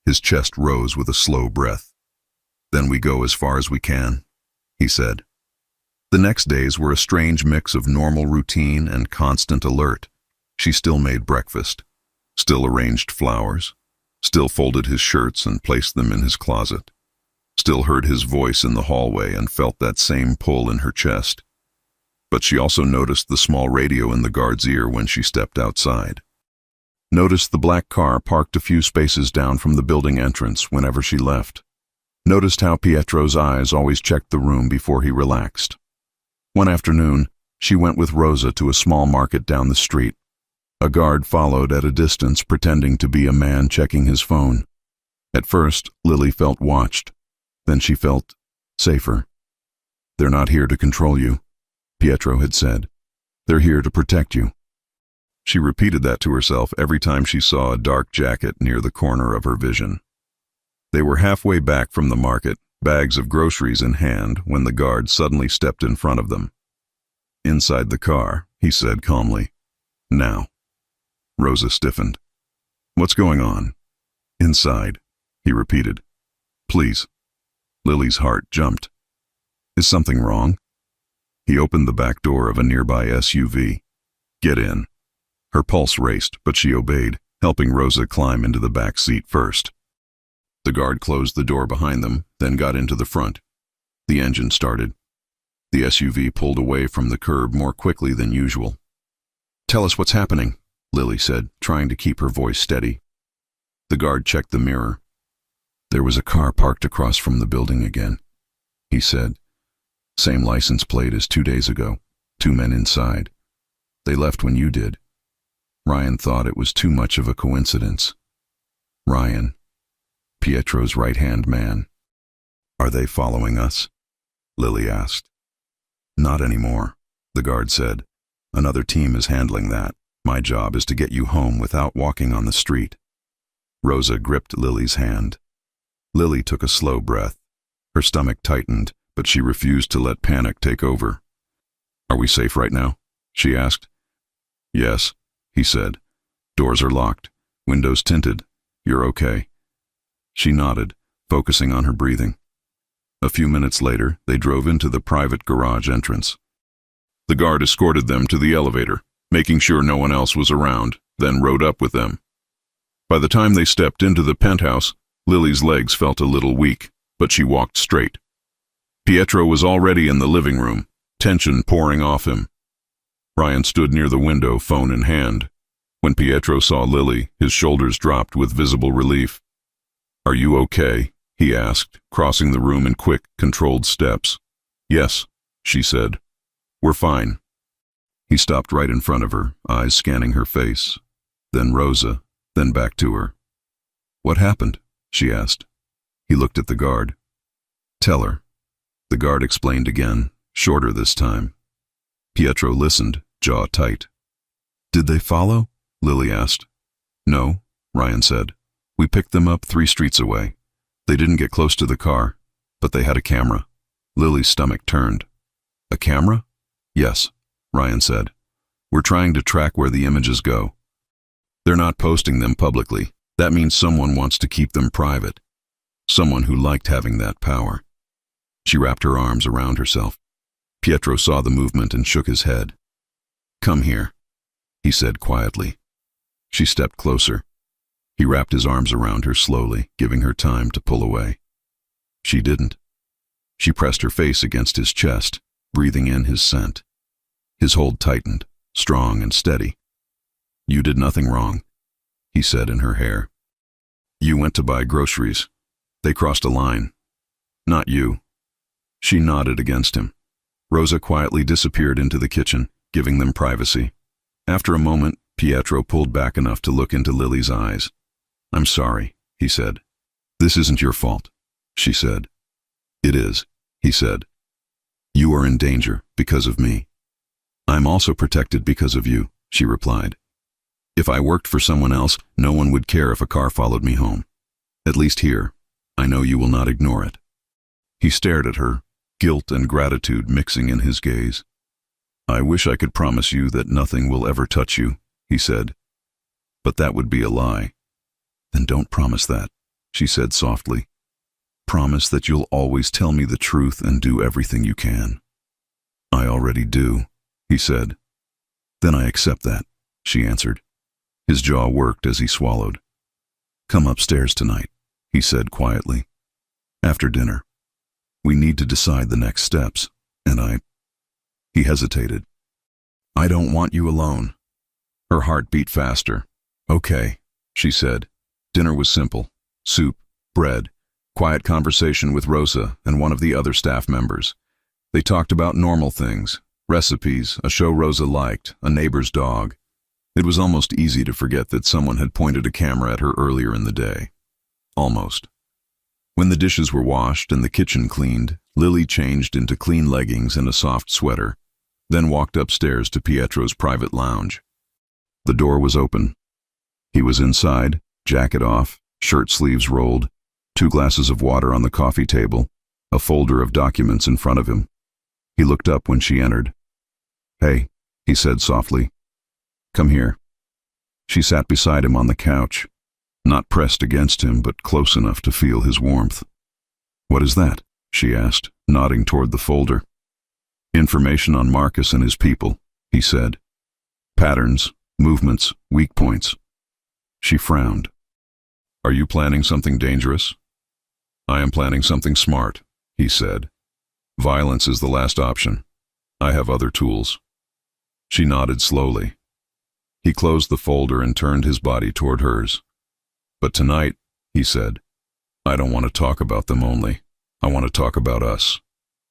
His chest rose with a slow breath. Then we go as far as we can, he said. The next days were a strange mix of normal routine and constant alert. She still made breakfast, still arranged flowers, still folded his shirts and placed them in his closet, still heard his voice in the hallway and felt that same pull in her chest. But she also noticed the small radio in the guard's ear when she stepped outside. Noticed the black car parked a few spaces down from the building entrance whenever she left. Noticed how Pietro's eyes always checked the room before he relaxed. One afternoon, she went with Rosa to a small market down the street. A guard followed at a distance, pretending to be a man checking his phone. At first, Lily felt watched. Then she felt safer. They're not here to control you, Pietro had said. They're here to protect you. She repeated that to herself every time she saw a dark jacket near the corner of her vision. They were halfway back from the market, bags of groceries in hand, when the guard suddenly stepped in front of them. Inside the car, he said calmly, Now. Rosa stiffened. What's going on? Inside, he repeated. Please. Lily's heart jumped. Is something wrong? He opened the back door of a nearby SUV. Get in. Her pulse raced, but she obeyed, helping Rosa climb into the back seat first. The guard closed the door behind them, then got into the front. The engine started. The SUV pulled away from the curb more quickly than usual. Tell us what's happening, Lily said, trying to keep her voice steady. The guard checked the mirror. There was a car parked across from the building again, he said. Same license plate as 2 days ago. 2 men inside. They left when you did. Ryan thought it was too much of a coincidence. Ryan, Pietro's right-hand man. Are they following us? Lily asked. Not anymore, the guard said. Another team is handling that. My job is to get you home without walking on the street. Rosa gripped Lily's hand. Lily took a slow breath. Her stomach tightened, but she refused to let panic take over. Are we safe right now? She asked. Yes, he said. Doors are locked, windows tinted. You're okay. She nodded, focusing on her breathing. A few minutes later, they drove into the private garage entrance. The guard escorted them to the elevator, making sure no one else was around, then rode up with them. By the time they stepped into the penthouse, Lily's legs felt a little weak, but she walked straight. Pietro was already in the living room, tension pouring off him. Ryan stood near the window, phone in hand. When Pietro saw Lily, his shoulders dropped with visible relief. Are you okay? He asked, crossing the room in quick, controlled steps. Yes, she said. We're fine. He stopped right in front of her, eyes scanning her face. Then Rosa, then back to her. What happened? She asked. He looked at the guard. Tell her. The guard explained again, shorter this time. Pietro listened, jaw tight. Did they follow? Lily asked. No, Ryan said. We picked them up 3 streets away. They didn't get close to the car, but they had a camera. Lily's stomach turned. A camera? Yes, Ryan said. We're trying to track where the images go. They're not posting them publicly. That means someone wants to keep them private. Someone who liked having that power. She wrapped her arms around herself. Pietro saw the movement and shook his head. Come here, he said quietly. She stepped closer. He wrapped his arms around her slowly, giving her time to pull away. She didn't. She pressed her face against his chest, breathing in his scent. His hold tightened, strong and steady. You did nothing wrong, he said in her hair. You went to buy groceries. They crossed a line. Not you. She nodded against him. Rosa quietly disappeared into the kitchen, giving them privacy. After a moment, Pietro pulled back enough to look into Lily's eyes. "I'm sorry," he said. "This isn't your fault," she said. "It is," he said. "You are in danger because of me." "I'm also protected because of you," she replied. "If I worked for someone else, no one would care if a car followed me home. At least here, I know you will not ignore it." He stared at her, guilt and gratitude mixing in his gaze. "I wish I could promise you that nothing will ever touch you," he said. "But that would be a lie." "Then don't promise that," she said softly. "Promise that you'll always tell me the truth and do everything you can." "I already do," he said. "Then I accept that," she answered. His jaw worked as he swallowed. "Come upstairs tonight," he said quietly. "After dinner. We need to decide the next steps, and He hesitated. "I don't want you alone." Her heart beat faster. "Okay," she said. Dinner was simple. Soup, bread, quiet conversation with Rosa and one of the other staff members. They talked about normal things, recipes, a show Rosa liked, a neighbor's dog. It was almost easy to forget that someone had pointed a camera at her earlier in the day. Almost. When the dishes were washed and the kitchen cleaned, Lily changed into clean leggings and a soft sweater, then walked upstairs to Pietro's private lounge. The door was open. He was inside, jacket off, shirt sleeves rolled, 2 glasses of water on the coffee table, a folder of documents in front of him. He looked up when she entered. "Hey," he said softly. "Come here." She sat beside him on the couch, not pressed against him but close enough to feel his warmth. "What is that?" she asked, nodding toward the folder. "Information on Marcus and his people," he said. "Patterns, movements, weak points." She frowned. "Are you planning something dangerous?" "I am planning something smart," he said. "Violence is the last option. I have other tools." She nodded slowly. He closed the folder and turned his body toward hers. "But tonight," he said, "I don't want to talk about them only. I want to talk about us."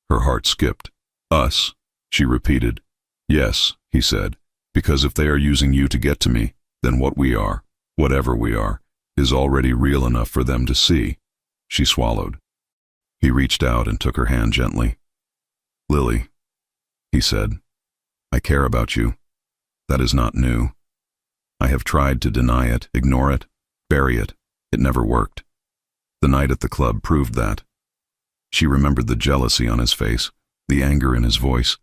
Her heart skipped. "Us," she repeated. "Yes," he said, "because if they are using you to get to me, then what we are, whatever we are, is already real enough for them to see." She swallowed. He reached out and took her hand gently. "Lily," he said, "I care about you. That is not new. I have tried to deny it, ignore it, bury it. It never worked. The night at the club proved that." She remembered the jealousy on his face, the anger in his voice,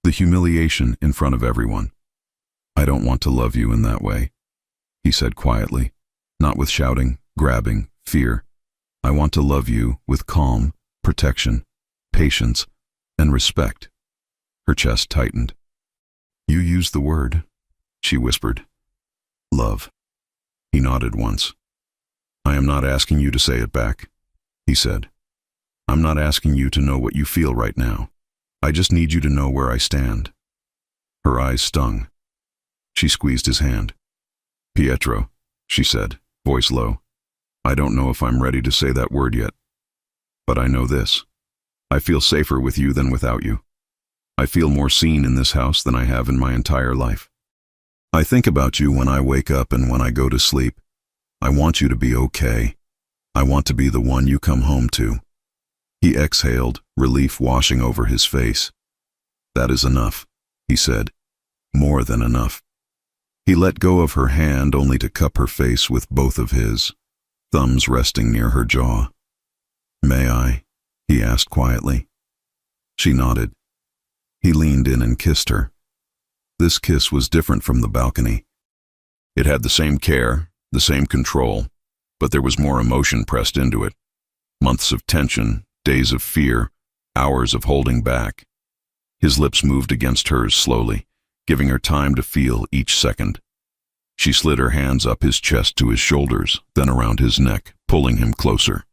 the humiliation in front of everyone. "I don't want to love you in that way," he said quietly, not with shouting, grabbing, fear. "I want to love you with calm, protection, patience, and respect." Her chest tightened. "You used the word," she whispered. "Love." He nodded once. "I am not asking you to say it back," he said. "I'm not asking you to know what you feel right now. I just need you to know where I stand." Her eyes stung. She squeezed his hand. "Pietro," she said, voice low. "I don't know if I'm ready to say that word yet. But I know this. I feel safer with you than without you. I feel more seen in this house than I have in my entire life. I think about you when I wake up and when I go to sleep. I want you to be okay. I want to be the one you come home to." He exhaled, relief washing over his face. "That is enough," he said. "More than enough." He let go of her hand only to cup her face with both of his, thumbs resting near her jaw. "May I?" he asked quietly. She nodded. He leaned in and kissed her. This kiss was different from the balcony. It had the same care, the same control, but there was more emotion pressed into it. Months of tension, days of fear, hours of holding back. His lips moved against hers slowly, giving her time to feel each second. She slid her hands up his chest to his shoulders, then around his neck, pulling him closer.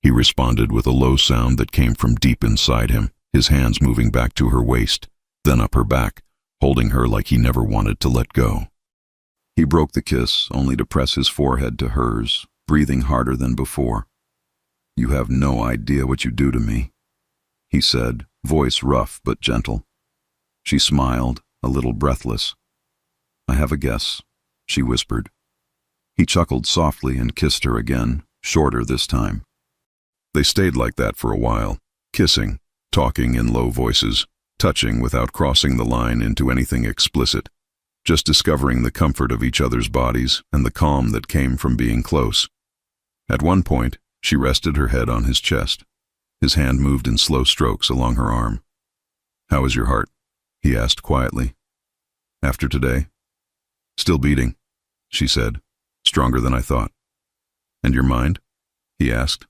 He responded with a low sound that came from deep inside him, his hands moving back to her waist, then up her back, holding her like he never wanted to let go. He broke the kiss, only to press his forehead to hers, breathing harder than before. "You have no idea what you do to me," he said, voice rough but gentle. She smiled, a little breathless. "I have a guess," she whispered. He chuckled softly and kissed her again, shorter this time. They stayed like that for a while, kissing, talking in low voices, touching without crossing the line into anything explicit, just discovering the comfort of each other's bodies and the calm that came from being close. At one point, she rested her head on his chest. His hand moved in slow strokes along her arm. "How is your heart?" he asked quietly. "After today?" "Still beating," she said. "Stronger than I thought." "And your mind?" he asked.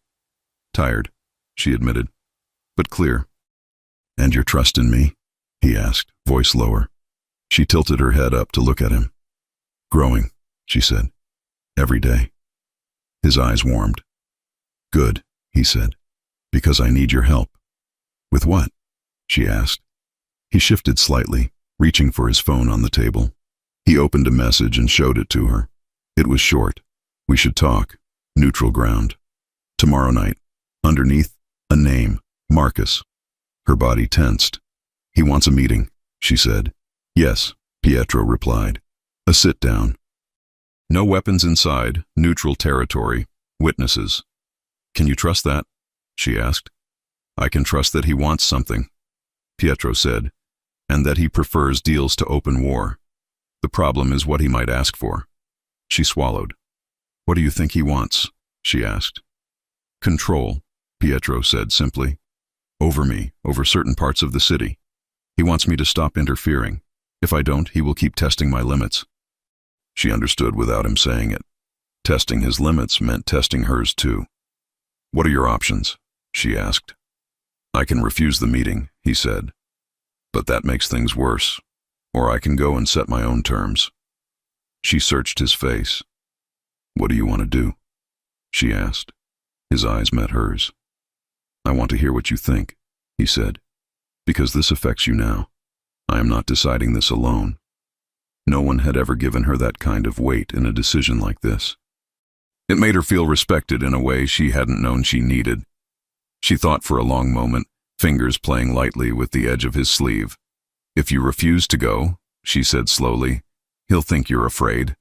"Tired," she admitted, "but clear." "And your trust in me?" he asked, voice lower. She tilted her head up to look at him. "Growing," she said. "Every day." His eyes warmed. "Good," he said, "because I need your help." "With what?" she asked. He shifted slightly, reaching for his phone on the table. He opened a message and showed it to her. It was short. "We should talk. Neutral ground. Tomorrow night." Underneath, a name, Marcus. Her body tensed. "He wants a meeting," she said. "Yes," Pietro replied. "A sit-down. No weapons inside, neutral territory, witnesses." "Can you trust that?" she asked. "I can trust that he wants something," Pietro said, "and that he prefers deals to open war. The problem is what he might ask for." She swallowed. "What do you think he wants?" she asked. "Control," Pietro said simply. "Over me, over certain parts of the city. He wants me to stop interfering. If I don't, he will keep testing my limits." She understood without him saying it. Testing his limits meant testing hers too. "What are your options?" she asked. "I can refuse the meeting," he said. "But that makes things worse. Or I can go and set my own terms." She searched his face. "What do you want to do?" she asked. His eyes met hers. "I want to hear what you think," he said, "because this affects you now. I am not deciding this alone." No one had ever given her that kind of weight in a decision like this. It made her feel respected in a way she hadn't known she needed. She thought for a long moment, fingers playing lightly with the edge of his sleeve. "If you refuse to go," she said slowly, "he'll think you're afraid,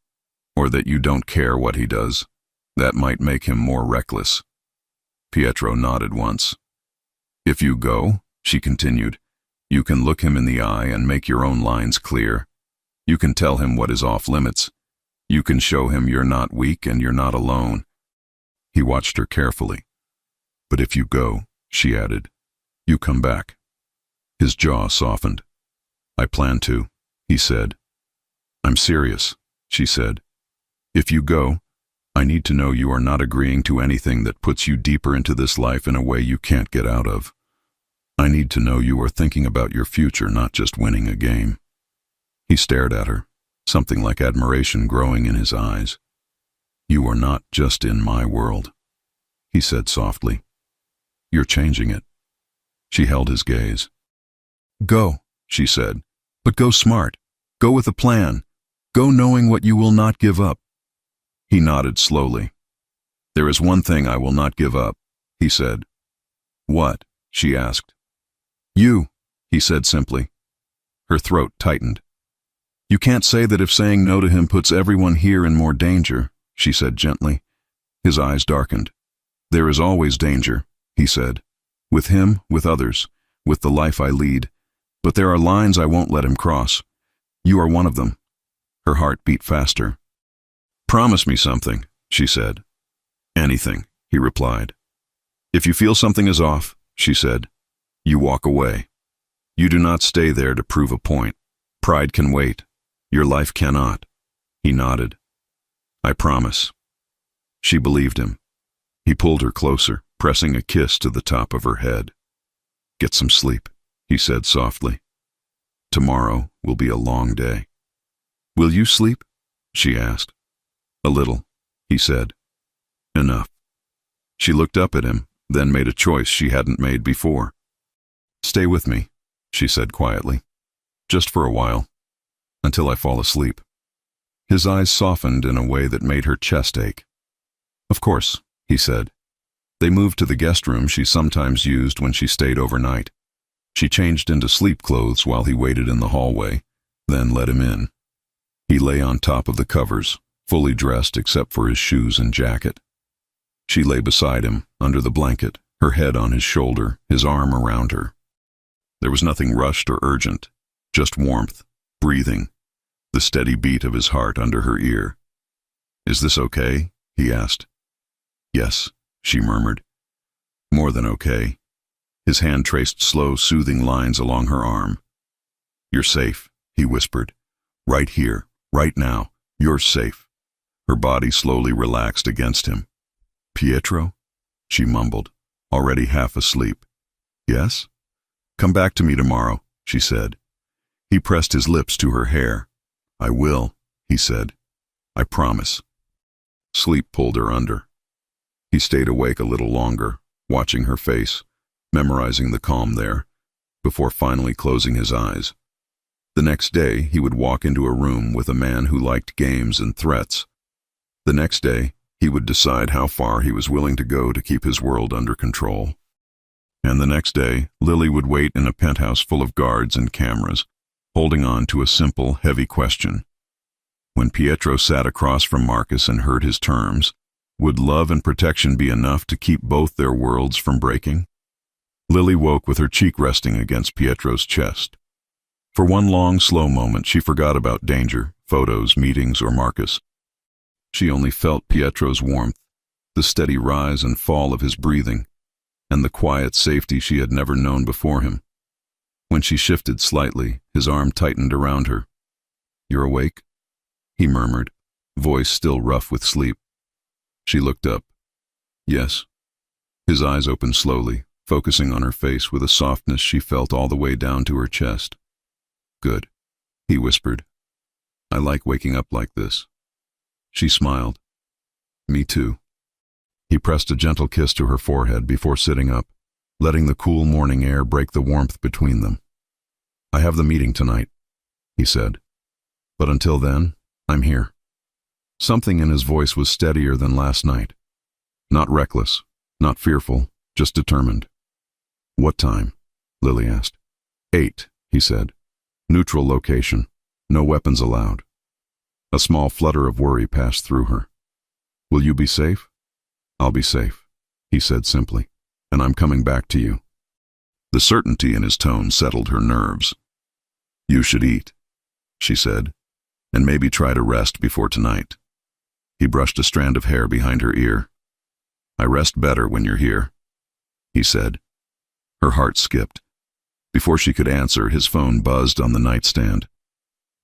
or that you don't care what he does. That might make him more reckless." Pietro nodded once. "If you go," she continued, "you can look him in the eye and make your own lines clear. You can tell him what is off limits. You can show him you're not weak and you're not alone." He watched her carefully. "But if you go," she added, "you come back." His jaw softened. "I plan to," he said. "I'm serious," she said. "If you go, I need to know you are not agreeing to anything that puts you deeper into this life in a way you can't get out of. I need to know you are thinking about your future, not just winning a game." He stared at her, something like admiration growing in his eyes. "You are not just in my world," he said softly. "You're changing it." She held his gaze. "Go," she said, "but go smart. Go with a plan. Go knowing what you will not give up." He nodded slowly. "There is one thing I will not give up," he said. "What?" she asked. "You," he said simply. Her throat tightened. "You can't say that if saying no to him puts everyone here in more danger," she said gently. His eyes darkened. "There is always danger," he said. "With him, with others, with the life I lead. But there are lines I won't let him cross. You are one of them." Her heart beat faster. "Promise me something," she said. "Anything," he replied. "If you feel something is off," she said, "you walk away. You do not stay there to prove a point. Pride can wait. Your life cannot." He nodded. "I promise." She believed him. He pulled her closer, pressing a kiss to the top of her head. "Get some sleep," he said softly. "Tomorrow will be a long day." "Will you sleep?" she asked. "A little," he said. "Enough." She looked up at him, then made a choice she hadn't made before. "Stay with me," she said quietly. "Just for a while. Until I fall asleep." His eyes softened in a way that made her chest ache. "Of course," he said. They moved to the guest room she sometimes used when she stayed overnight. She changed into sleep clothes while he waited in the hallway, then let him in. He lay on top of the covers, fully dressed except for his shoes and jacket. She lay beside him, under the blanket, her head on his shoulder, his arm around her. There was nothing rushed or urgent, just warmth, breathing, the steady beat of his heart under her ear. "Is this okay?" he asked. "Yes," she murmured. "More than okay." His hand traced slow, soothing lines along her arm. "You're safe," he whispered. "Right here, right now, you're safe." Her body slowly relaxed against him. "Pietro?" she mumbled, already half asleep. "Yes?" "Come back to me tomorrow," she said. He pressed his lips to her hair. "I will," he said. "I promise." Sleep pulled her under. He stayed awake a little longer, watching her face, memorizing the calm there, before finally closing his eyes. The next day, he would walk into a room with a man who liked games and threats. The next day, he would decide how far he was willing to go to keep his world under control. And the next day, Lily would wait in a penthouse full of guards and cameras, holding on to a simple, heavy question. When Pietro sat across from Marcus and heard his terms, would love and protection be enough to keep both their worlds from breaking? Lily woke with her cheek resting against Pietro's chest. For one long, slow moment, she forgot about danger, photos, meetings, or Marcus. She only felt Pietro's warmth, the steady rise and fall of his breathing, and the quiet safety she had never known before him. When she shifted slightly, his arm tightened around her. "You're awake?" he murmured, voice still rough with sleep. She looked up. "Yes." His eyes opened slowly, focusing on her face with a softness she felt all the way down to her chest. "Good," he whispered. "I like waking up like this." She smiled. "Me too." He pressed a gentle kiss to her forehead before sitting up, letting the cool morning air break the warmth between them. "I have the meeting tonight," he said. "But until then, I'm here." Something in his voice was steadier than last night. Not reckless, not fearful, just determined. "What time?" Lily asked. 8, he said. "Neutral location. No weapons allowed." A small flutter of worry passed through her. "Will you be safe?" "I'll be safe," he said simply, "and I'm coming back to you." The certainty in his tone settled her nerves. "You should eat," she said, "and maybe try to rest before tonight." He brushed a strand of hair behind her ear. "I rest better when you're here," he said. Her heart skipped. Before she could answer, his phone buzzed on the nightstand.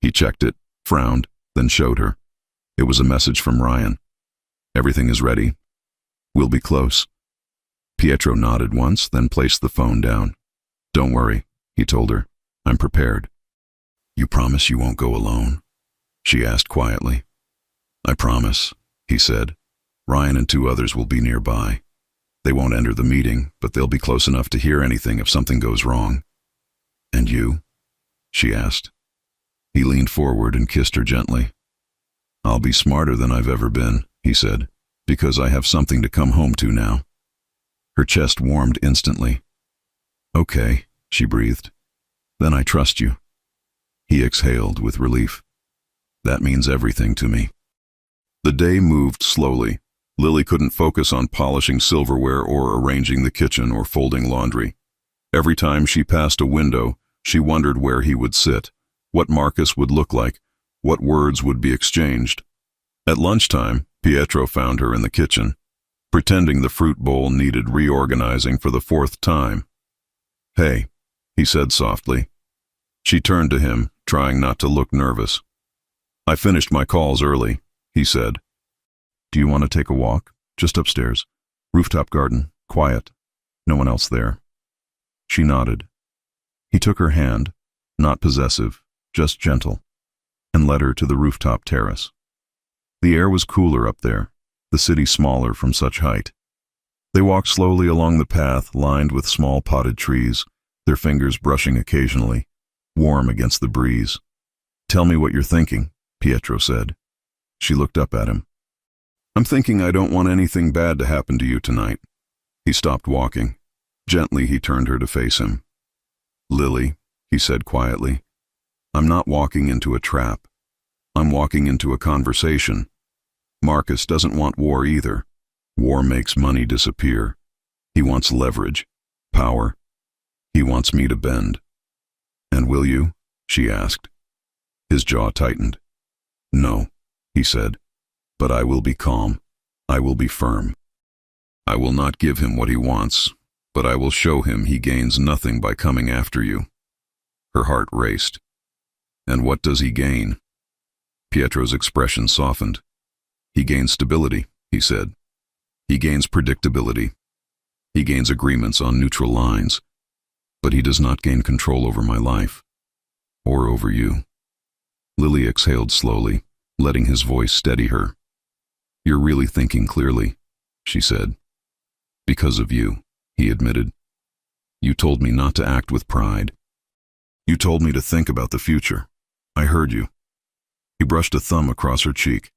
He checked it, frowned, then showed her. It was a message from Ryan. "Everything is ready. We'll be close." Pietro nodded once, then placed the phone down. "Don't worry," he told her. "I'm prepared." "You promise you won't go alone?" she asked quietly. "I promise," he said. "Ryan and 2 others will be nearby. They won't enter the meeting, but they'll be close enough to hear anything if something goes wrong." "And you?" she asked. He leaned forward and kissed her gently. "I'll be smarter than I've ever been," he said, "because I have something to come home to now." Her chest warmed instantly. "Okay," she breathed. "Then I trust you." He exhaled with relief. "That means everything to me." The day moved slowly. Lily couldn't focus on polishing silverware or arranging the kitchen or folding laundry. Every time she passed a window, she wondered where he would sit, what Marcus would look like, what words would be exchanged. At lunchtime, Pietro found her in the kitchen, pretending the fruit bowl needed reorganizing for the 4th time. "Hey," he said softly. She turned to him, trying not to look nervous. "I finished my calls early," he said. "Do you want to take a walk? Just upstairs. Rooftop garden, quiet. No one else there." She nodded. He took her hand, not possessive, just gentle, and led her to the rooftop terrace. The air was cooler up there, the city smaller from such height. They walked slowly along the path lined with small potted trees, their fingers brushing occasionally, warm against the breeze. "Tell me what you're thinking," Pietro said. She looked up at him. "I'm thinking I don't want anything bad to happen to you tonight." He stopped walking. Gently he turned her to face him. Lily, he said quietly, I'm not walking into a trap. I'm walking into a conversation. Marcus doesn't want war either. War makes money disappear. He wants leverage, power. He wants me to bend. And will you? She asked. His jaw tightened. No, he said, but I will be calm. I will be firm. I will not give him what he wants, but I will show him he gains nothing by coming after you. Her heart raced. And what does he gain? Pietro's expression softened. He gains stability, he said. He gains predictability. He gains agreements on neutral lines. But he does not gain control over my life. Or over you. Lily exhaled slowly, letting his voice steady her. You're really thinking clearly, she said. Because of you, he admitted. You told me not to act with pride. You told me to think about the future. I heard you. He brushed a thumb across her cheek.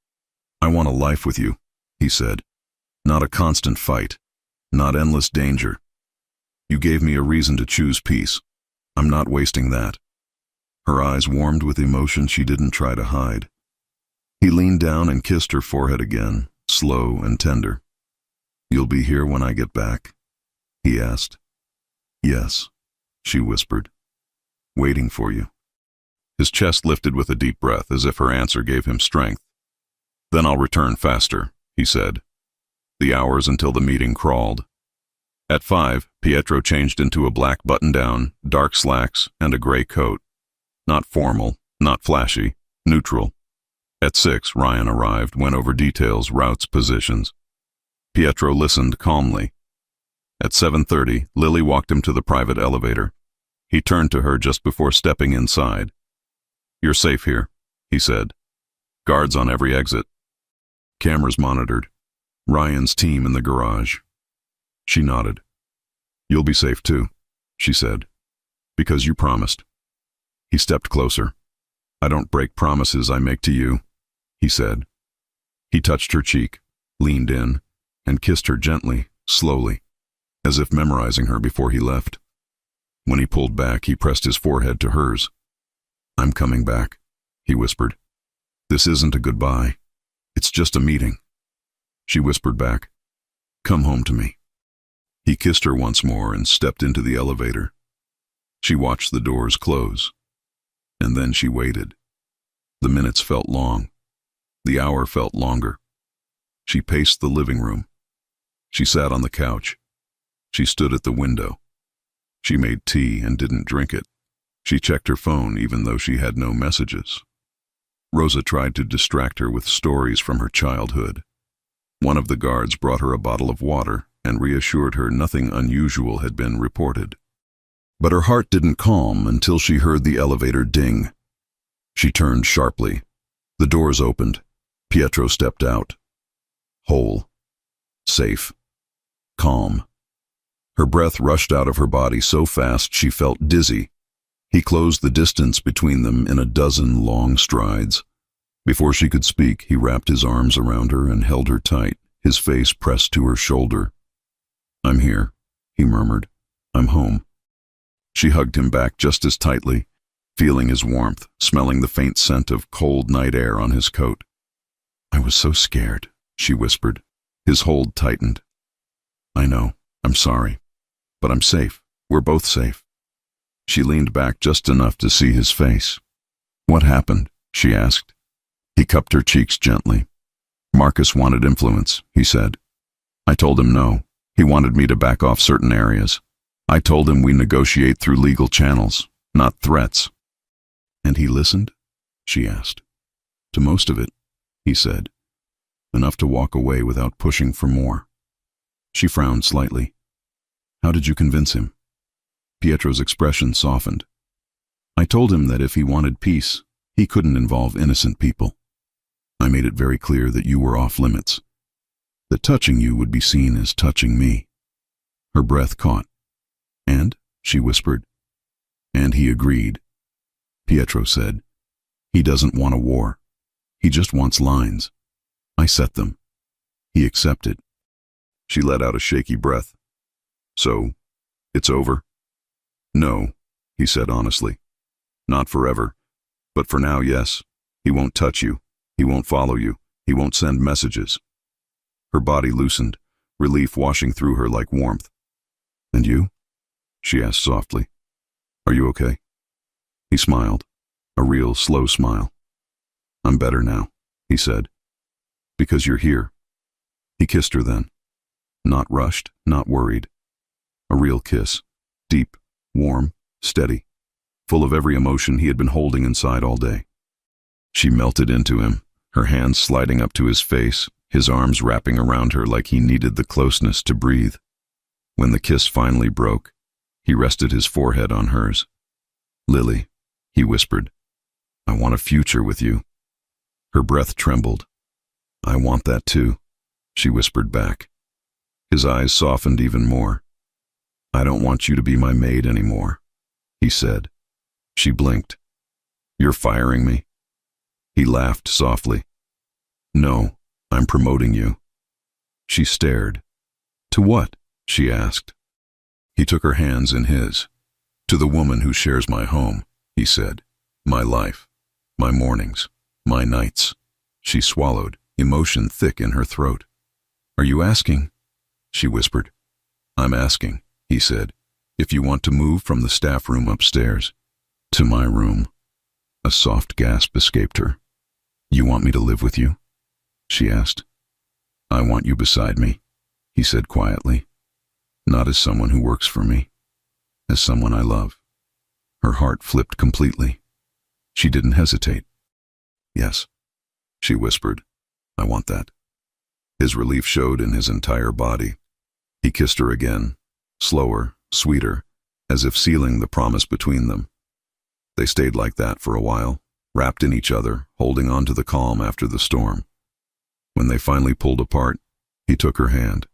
I want a life with you, he said. Not a constant fight. Not endless danger. You gave me a reason to choose peace. I'm not wasting that. Her eyes warmed with emotion she didn't try to hide. He leaned down and kissed her forehead again, slow and tender. You'll be here when I get back? He asked. Yes, she whispered. Waiting for you. His chest lifted with a deep breath as if her answer gave him strength. Then I'll return faster, he said. The hours until the meeting crawled. At 5, Pietro changed into a black button-down, dark slacks, and a gray coat. Not formal, not flashy, neutral. At 6, Ryan arrived, went over details, routes, positions. Pietro listened calmly. At 7:30, Lily walked him to the private elevator. He turned to her just before stepping inside. You're safe here, he said. Guards on every exit. Cameras monitored. Ryan's team in the garage. She nodded. You'll be safe too, she said. Because you promised. He stepped closer. I don't break promises I make to you, he said. He touched her cheek, leaned in, and kissed her gently, slowly, as if memorizing her before he left. When he pulled back, he pressed his forehead to hers. I'm coming back, he whispered. This isn't a goodbye. It's just a meeting. She whispered back, Come home to me. He kissed her once more and stepped into the elevator. She watched the doors close. And then she waited. The minutes felt long. The hour felt longer. She paced the living room. She sat on the couch. She stood at the window. She made tea and didn't drink it. She checked her phone even though she had no messages. Rosa tried to distract her with stories from her childhood. One of the guards brought her a bottle of water and reassured her nothing unusual had been reported. But her heart didn't calm until she heard the elevator ding. She turned sharply. The doors opened. Pietro stepped out. Whole. Safe. Calm. Her breath rushed out of her body so fast she felt dizzy. He closed the distance between them in a dozen long strides. Before she could speak, he wrapped his arms around her and held her tight, his face pressed to her shoulder. I'm here, he murmured. I'm home. She hugged him back just as tightly, feeling his warmth, smelling the faint scent of cold night air on his coat. I was so scared, she whispered. His hold tightened. I know, I'm sorry. But I'm safe. We're both safe. She leaned back just enough to see his face. What happened? She asked. He cupped her cheeks gently. Marcus wanted influence, he said. I told him no. He wanted me to back off certain areas. I told him we negotiate through legal channels, not threats. And he listened? She asked. To most of it, he said. Enough to walk away without pushing for more. She frowned slightly. How did you convince him? Pietro's expression softened. I told him that if he wanted peace, he couldn't involve innocent people. I made it very clear that you were off limits, that touching you would be seen as touching me. Her breath caught. And? She whispered. And he agreed. Pietro said, he doesn't want a war. He just wants lines. I set them. He accepted. She let out a shaky breath. So, it's over? No, he said honestly. Not forever. But for now, yes. He won't touch you. He won't follow you. He won't send messages. Her body loosened, relief washing through her like warmth. And you? She asked softly. Are you okay? He smiled, a real slow smile. I'm better now, he said. Because you're here. He kissed her then. Not rushed, not worried. A real kiss, deep, warm, steady, full of every emotion he had been holding inside all day. She melted into him, her hands sliding up to his face, his arms wrapping around her like he needed the closeness to breathe. When the kiss finally broke, he rested his forehead on hers. Lily, he whispered, I want a future with you. Her breath trembled. I want that too, she whispered back. His eyes softened even more. I don't want you to be my maid anymore, he said. She blinked. You're firing me? He laughed softly. No, I'm promoting you. She stared. To what? She asked. He took her hands in his. To the woman who shares my home, he said. My life, my mornings, my nights. She swallowed, emotion thick in her throat. Are you asking? She whispered. I'm asking, he said, if you want to move from the staff room upstairs to my room. A soft gasp escaped her. You want me to live with you? She asked. I want you beside me, he said quietly. Not as someone who works for me, as someone I love. Her heart flipped completely. She didn't hesitate. Yes, she whispered. I want that. His relief showed in his entire body. He kissed her again, slower, sweeter, as if sealing the promise between them. They stayed like that for a while, wrapped in each other, holding on to the calm after the storm. When they finally pulled apart, he took her hand.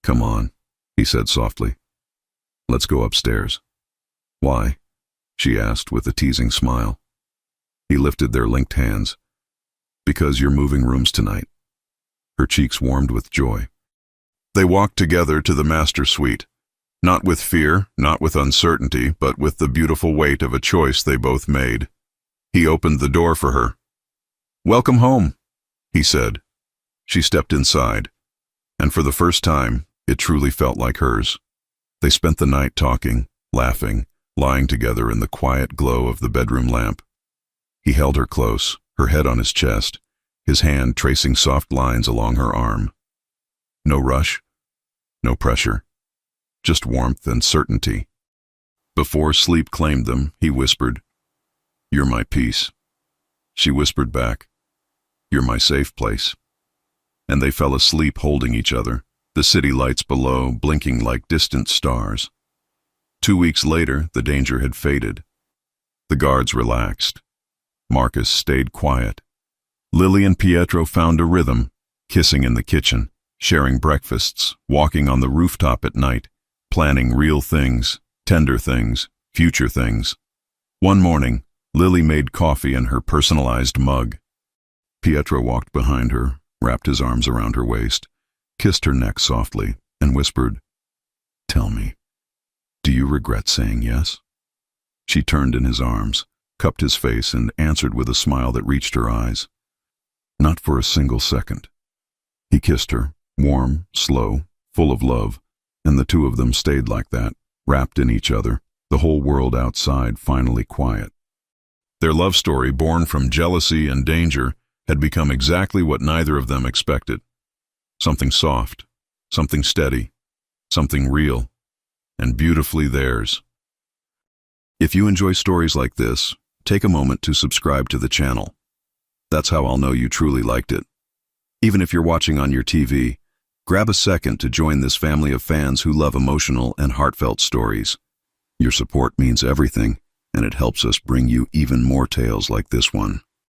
Come on, he said softly. Let's go upstairs. Why? She asked with a teasing smile. He lifted their linked hands. Because you're moving rooms tonight. Her cheeks warmed with joy. They walked together to the master suite, not with fear, not with uncertainty, but with the beautiful weight of a choice they both made. He opened the door for her. Welcome home, he said. She stepped inside, and for the first time, it truly felt like hers. They spent the night talking, laughing, lying together in the quiet glow of the bedroom lamp. He held her close, her head on his chest, his hand tracing soft lines along her arm. No rush, no pressure, just warmth and certainty. Before sleep claimed them, he whispered, You're my peace. She whispered back, You're my safe place. And they fell asleep holding each other, the city lights below blinking like distant stars. 2 weeks later, the danger had faded. The guards relaxed. Marcus stayed quiet. Lily and Pietro found a rhythm, kissing in the kitchen, sharing breakfasts, walking on the rooftop at night, planning real things, tender things, future things. One morning, Lily made coffee in her personalized mug. Pietro walked behind her, wrapped his arms around her waist, kissed her neck softly, and whispered, Tell me, do you regret saying yes? She turned in his arms, cupped his face, and answered with a smile that reached her eyes. Not for a single second. He kissed her, warm, slow, full of love, and the two of them stayed like that, wrapped in each other, the whole world outside finally quiet. Their love story, born from jealousy and danger, had become exactly what neither of them expected. Something soft, something steady, something real, and beautifully theirs. If you enjoy stories like this, take a moment to subscribe to the channel. That's how I'll know you truly liked it. Even if you're watching on your TV, grab a second to join this family of fans who love emotional and heartfelt stories. Your support means everything, and it helps us bring you even more tales like this one.